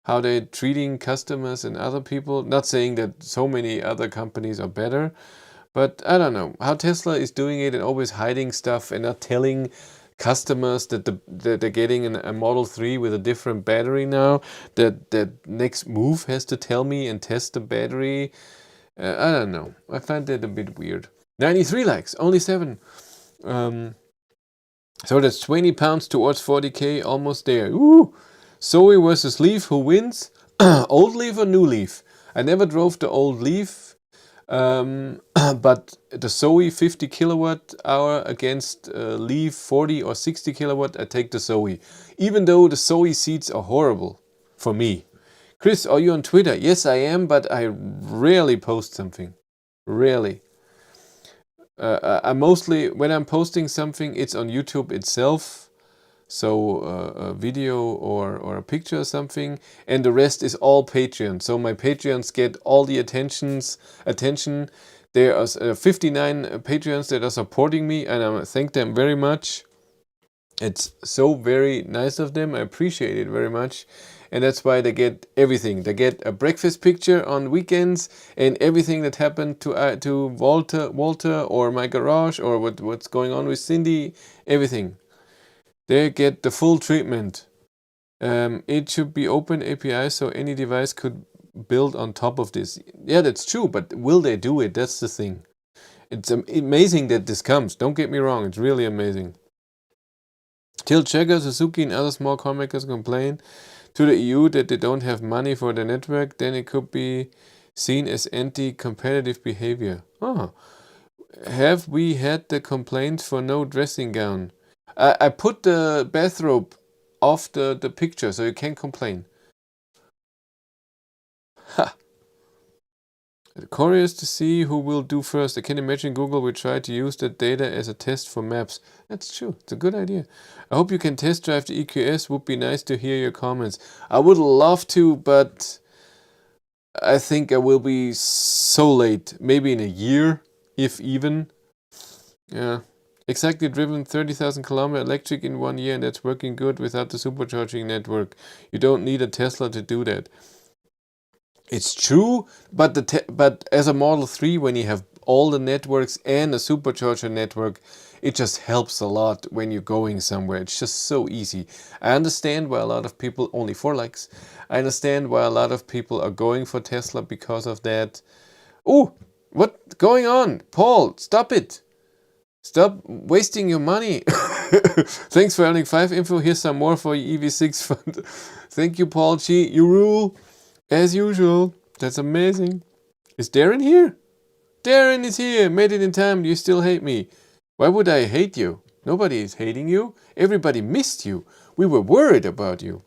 how they're treating customers and other people. Not saying that so many other companies are better, but I don't know how Tesla is doing it, and always hiding stuff and not telling customers that they're getting a Model 3 with a different battery now. That next move has to tell me and test the battery. I don't know. I find that a bit weird. 93 likes, only 7. So that's 20 pounds towards 40k, almost there. Ooh! Zoe versus Leaf, who wins? Old Leaf or new Leaf? I never drove the old Leaf, but the Zoe 50 kilowatt hour against Leaf 40 or 60 kilowatt, I take the Zoe. Even though the Zoe seats are horrible for me. Chris, are you on Twitter? Yes, I am, but I rarely post something. Rarely. I mostly, when I'm posting something, it's on YouTube itself. So a video or a picture or something, and the rest is all Patreon. So my Patreons get all the attention. There are 59 Patreons that are supporting me, and I thank them very much. It's so very nice of them. I appreciate it very much. And that's why they get everything. They get a breakfast picture on weekends, and everything that happened to Walter or my garage, or what's going on with Cindy, everything. They get the full treatment. It should be open API, so any device could build on top of this. Yeah, that's true, but will they do it? That's the thing. It's amazing that this comes. Don't get me wrong, it's really amazing. Till Checker, Suzuki and other small car makers complain to the EU that they don't have money for the network, then it could be seen as anti-competitive behavior. Oh. Have we had the complaints for no dressing gown? I put the bathrobe off the picture, so you can't complain. Ha! Curious to see who will do first. I can imagine Google will try to use that data as a test for maps. That's true. It's a good idea. I hope you can test drive the EQS. Would be nice to hear your comments. I would love to, but I think I will be so late. Maybe in a year, if even. Yeah. Exactly, driven 30,000 kilometer electric in 1 year, and that's working good without the supercharging network. You don't need a Tesla to do that. It's true, but as a Model 3, when you have all the networks and a supercharger network, it just helps a lot when you're going somewhere. It's just so easy. I understand why a lot of people, only 4 likes, I understand why a lot of people are going for Tesla because of that. Oh, what's going on? Paul, stop it. Stop wasting your money. Thanks for having 5 info. Here's some more for your EV6 fund. Thank you, Paul G. You rule. As usual. That's amazing. Is Darren here? Darren is here. Made it in time. You still hate me. Why would I hate you? Nobody is hating you. Everybody missed you. We were worried about you.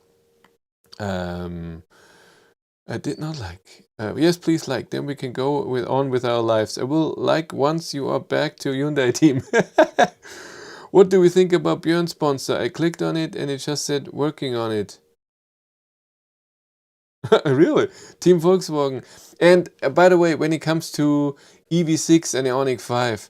I did not like. Yes, please like. Then we can go on with our lives. I will like once you are back to Hyundai team. What do we think about Björn's sponsor? I clicked on it and it just said working on it. Really? Team Volkswagen. And by the way, when it comes to EV6 and Ioniq 5,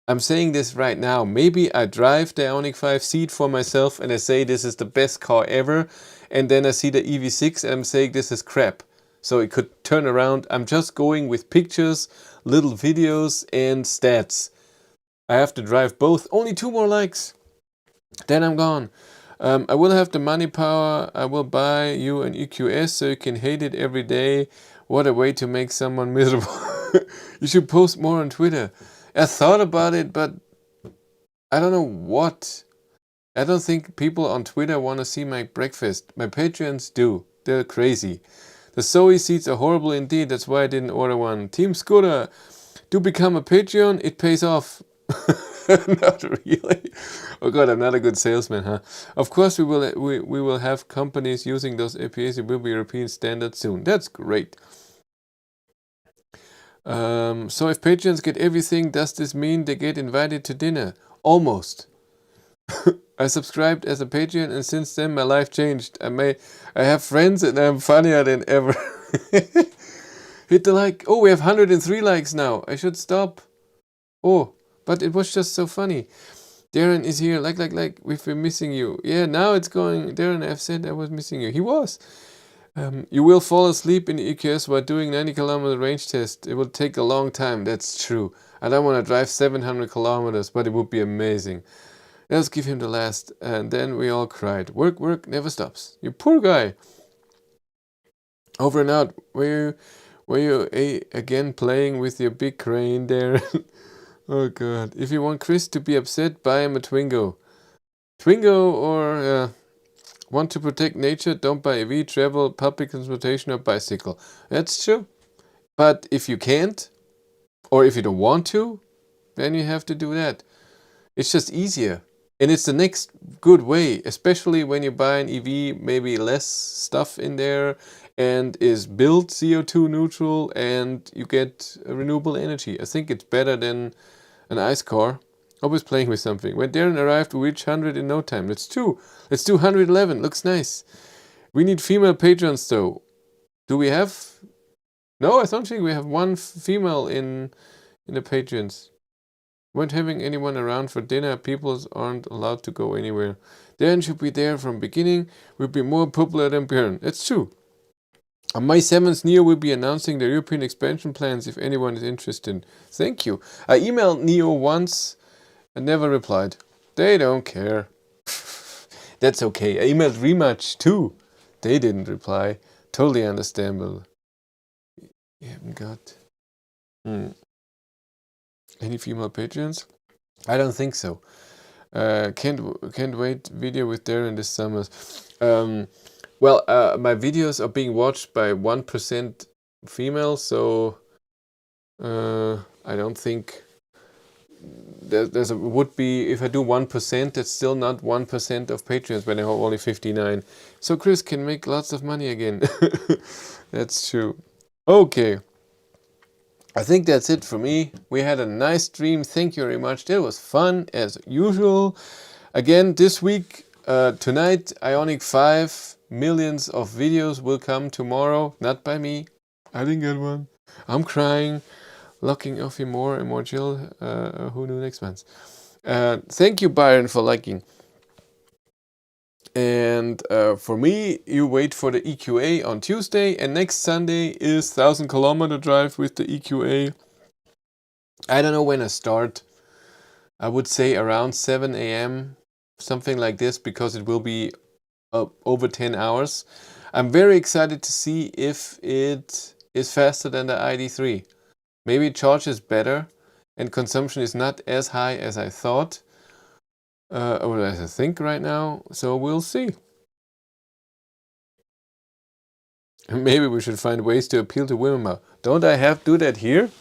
I'm saying this right now. Maybe I drive the Ioniq 5, see it for myself, and I say this is the best car ever. And then I see the EV6 and I'm saying this is crap. So it could turn around. I'm just going with pictures, little videos, and stats. I have to drive both. Only 2 more likes. Then I'm gone. I will have the money power. I will buy you an EQS so you can hate it every day. What a way to make someone miserable. You should post more on Twitter. I thought about it, but I don't know what. I don't think people on Twitter want to see my breakfast. My Patreons do. They're crazy. The Zoe seats are horrible indeed. That's why I didn't order one. Team Scooter, do become a Patreon. It pays off. Not really. Oh god, I'm not a good salesman, huh? Of course we will have companies using those APIs. It will be European standard soon. That's great. So if Patreons get everything, does this mean they get invited to dinner? Almost. I subscribed as a Patreon and since then my life changed. I have friends and I'm funnier than ever. Hit the like. Oh, we have 103 likes now. I should stop. Oh, but it was just so funny. Darren is here. Like. We've been missing you. Yeah, now it's going. Darren, I've said I was missing you. He was. You will fall asleep in the EQS while doing 90-kilometer range test. It will take a long time. That's true. I don't want to drive 700 kilometers, but it would be amazing. Let's give him the last. And then we all cried. Work never stops. You poor guy. Over and out. Were you again playing with your big crane there? Oh god. If you want Chris to be upset, buy him a Twingo. Twingo or want to protect nature, don't buy EV, travel, public transportation or bicycle. That's true. But if you can't, or if you don't want to, then you have to do that. It's just easier. And it's the next good way, especially when you buy an EV, maybe less stuff in there and is built CO2 neutral and you get renewable energy. I think it's better than an ICE car. Always playing with something. When Darren arrived, we reached 100 in no time. Let's do 111. Looks nice. We need female patrons though. Do we have? No, I don't think we have one female in the patrons. Weren't having anyone around for dinner. People aren't allowed to go anywhere. Darren should be there from beginning. Will be more popular than Björn. That's true. On May 7th, NIO will be announcing the European expansion plans if anyone is interested. Thank you. I emailed NIO once and never replied. They don't care. That's okay. I emailed Rematch too. They didn't reply. Totally understandable. You haven't got any female patrons? I don't think so. Can't wait video with Darren this summer. Well, my videos are being watched by 1% female, so I don't think would be, if I do 1%, that's still not 1% of patrons when I have only 59. So Chris can make lots of money again. That's true. Okay. I think that's it for me. We had a nice stream. Thank you very much. That was fun as usual. Again, this week, tonight, Ioniq 5, millions of videos will come tomorrow. Not by me. I didn't get one. I'm crying. Locking off you more and more chill. Who knew next month? Thank you, Byron, for liking. And for me, you wait for the EQA on Tuesday, and next Sunday is 1,000-kilometer drive with the EQA. I don't know when I start. I would say around 7 a.m., something like this, because it will be over 10 hours. I'm very excited to see if it is faster than the ID.3. Maybe it charges better and consumption is not as high as I thought. Or as I think right now, so we'll see. Maybe we should find ways to appeal to women more. Don't I have to do that here?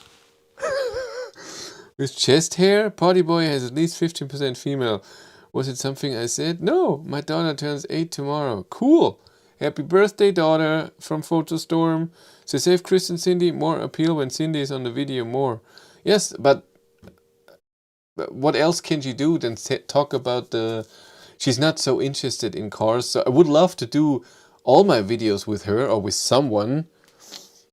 With chest hair? Party boy has at least 15% female. Was it something I said? No, my daughter turns 8 tomorrow. Cool. Happy birthday, daughter, from Photostorm. Say save Chris and Cindy. More appeal when Cindy is on the video more. Yes, but what else can she do than talk about the... She's not so interested in cars. So I would love to do all my videos with her or with someone.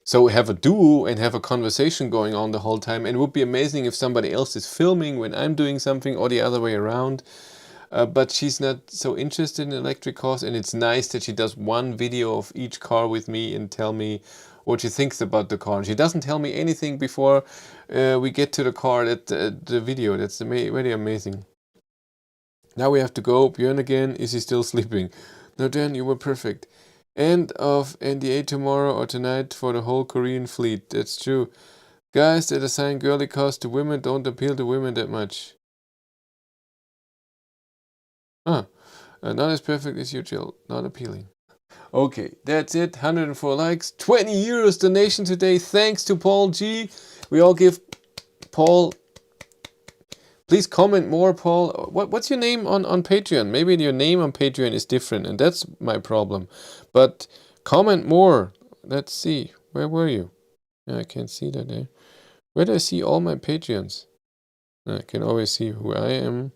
So have a duo and have a conversation going on the whole time. And it would be amazing if somebody else is filming when I'm doing something or the other way around. But she's not so interested in electric cars, and it's nice that she does one video of each car with me and tell me what she thinks about the car. She doesn't tell me anything before we get to the car, the video. That's very amazing. Now we have to go. Björn again. Is he still sleeping? No, Dan, you were perfect. End of NDA tomorrow or tonight for the whole Korean fleet. That's true. Guys that assign girly cars to women don't appeal to women that much. Not as perfect as you, Jill. Not appealing. Okay, that's it. 104 likes. 20 euros donation today. Thanks to Paul G. We all give Paul... Please comment more, Paul. What's your name on Patreon? Maybe your name on Patreon is different, and that's my problem. But comment more. Let's see. Where were you? I can't see that there. Where do I see all my Patreons? I can always see who I am.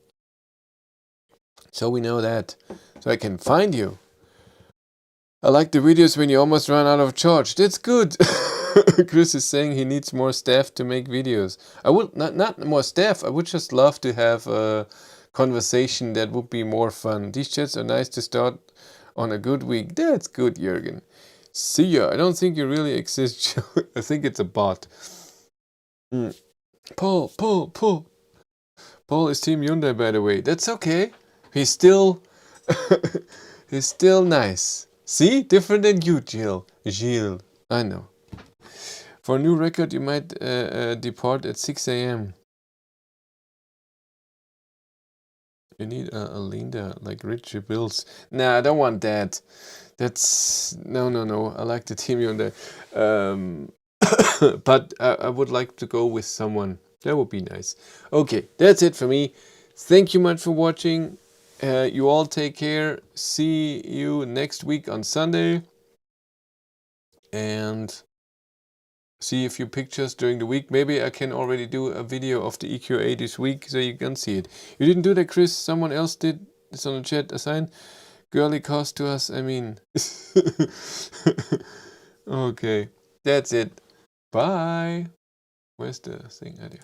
So we know that. So I can find you. I like the videos when you almost run out of charge. That's good. Chris is saying he needs more staff to make videos. I would not more staff. I would just love to have a conversation that would be more fun. These chats are nice to start on a good week. That's good, Jürgen. See ya. I don't think you really exist. I think it's a bot. Paul. Paul is Team Hyundai, by the way. That's okay. He's still nice. See? Different than you, Jill. Gilles. I know. For a new record, you might depart at 6 a.m. You need a Linda, like Richie Bills. Nah, I don't want that. That's... No. I like the Team Hyundai. But I would like to go with someone. That would be nice. Okay, that's it for me. Thank you much for watching. You all take care. See you next week on Sunday. And see a few pictures during the week. Maybe I can already do a video of the EQA this week so you can see it. You didn't do that, Chris. Someone else did. It's on the chat. Assign girly cars to us. I mean. Okay. That's it. Bye. Where's the thing? Idea.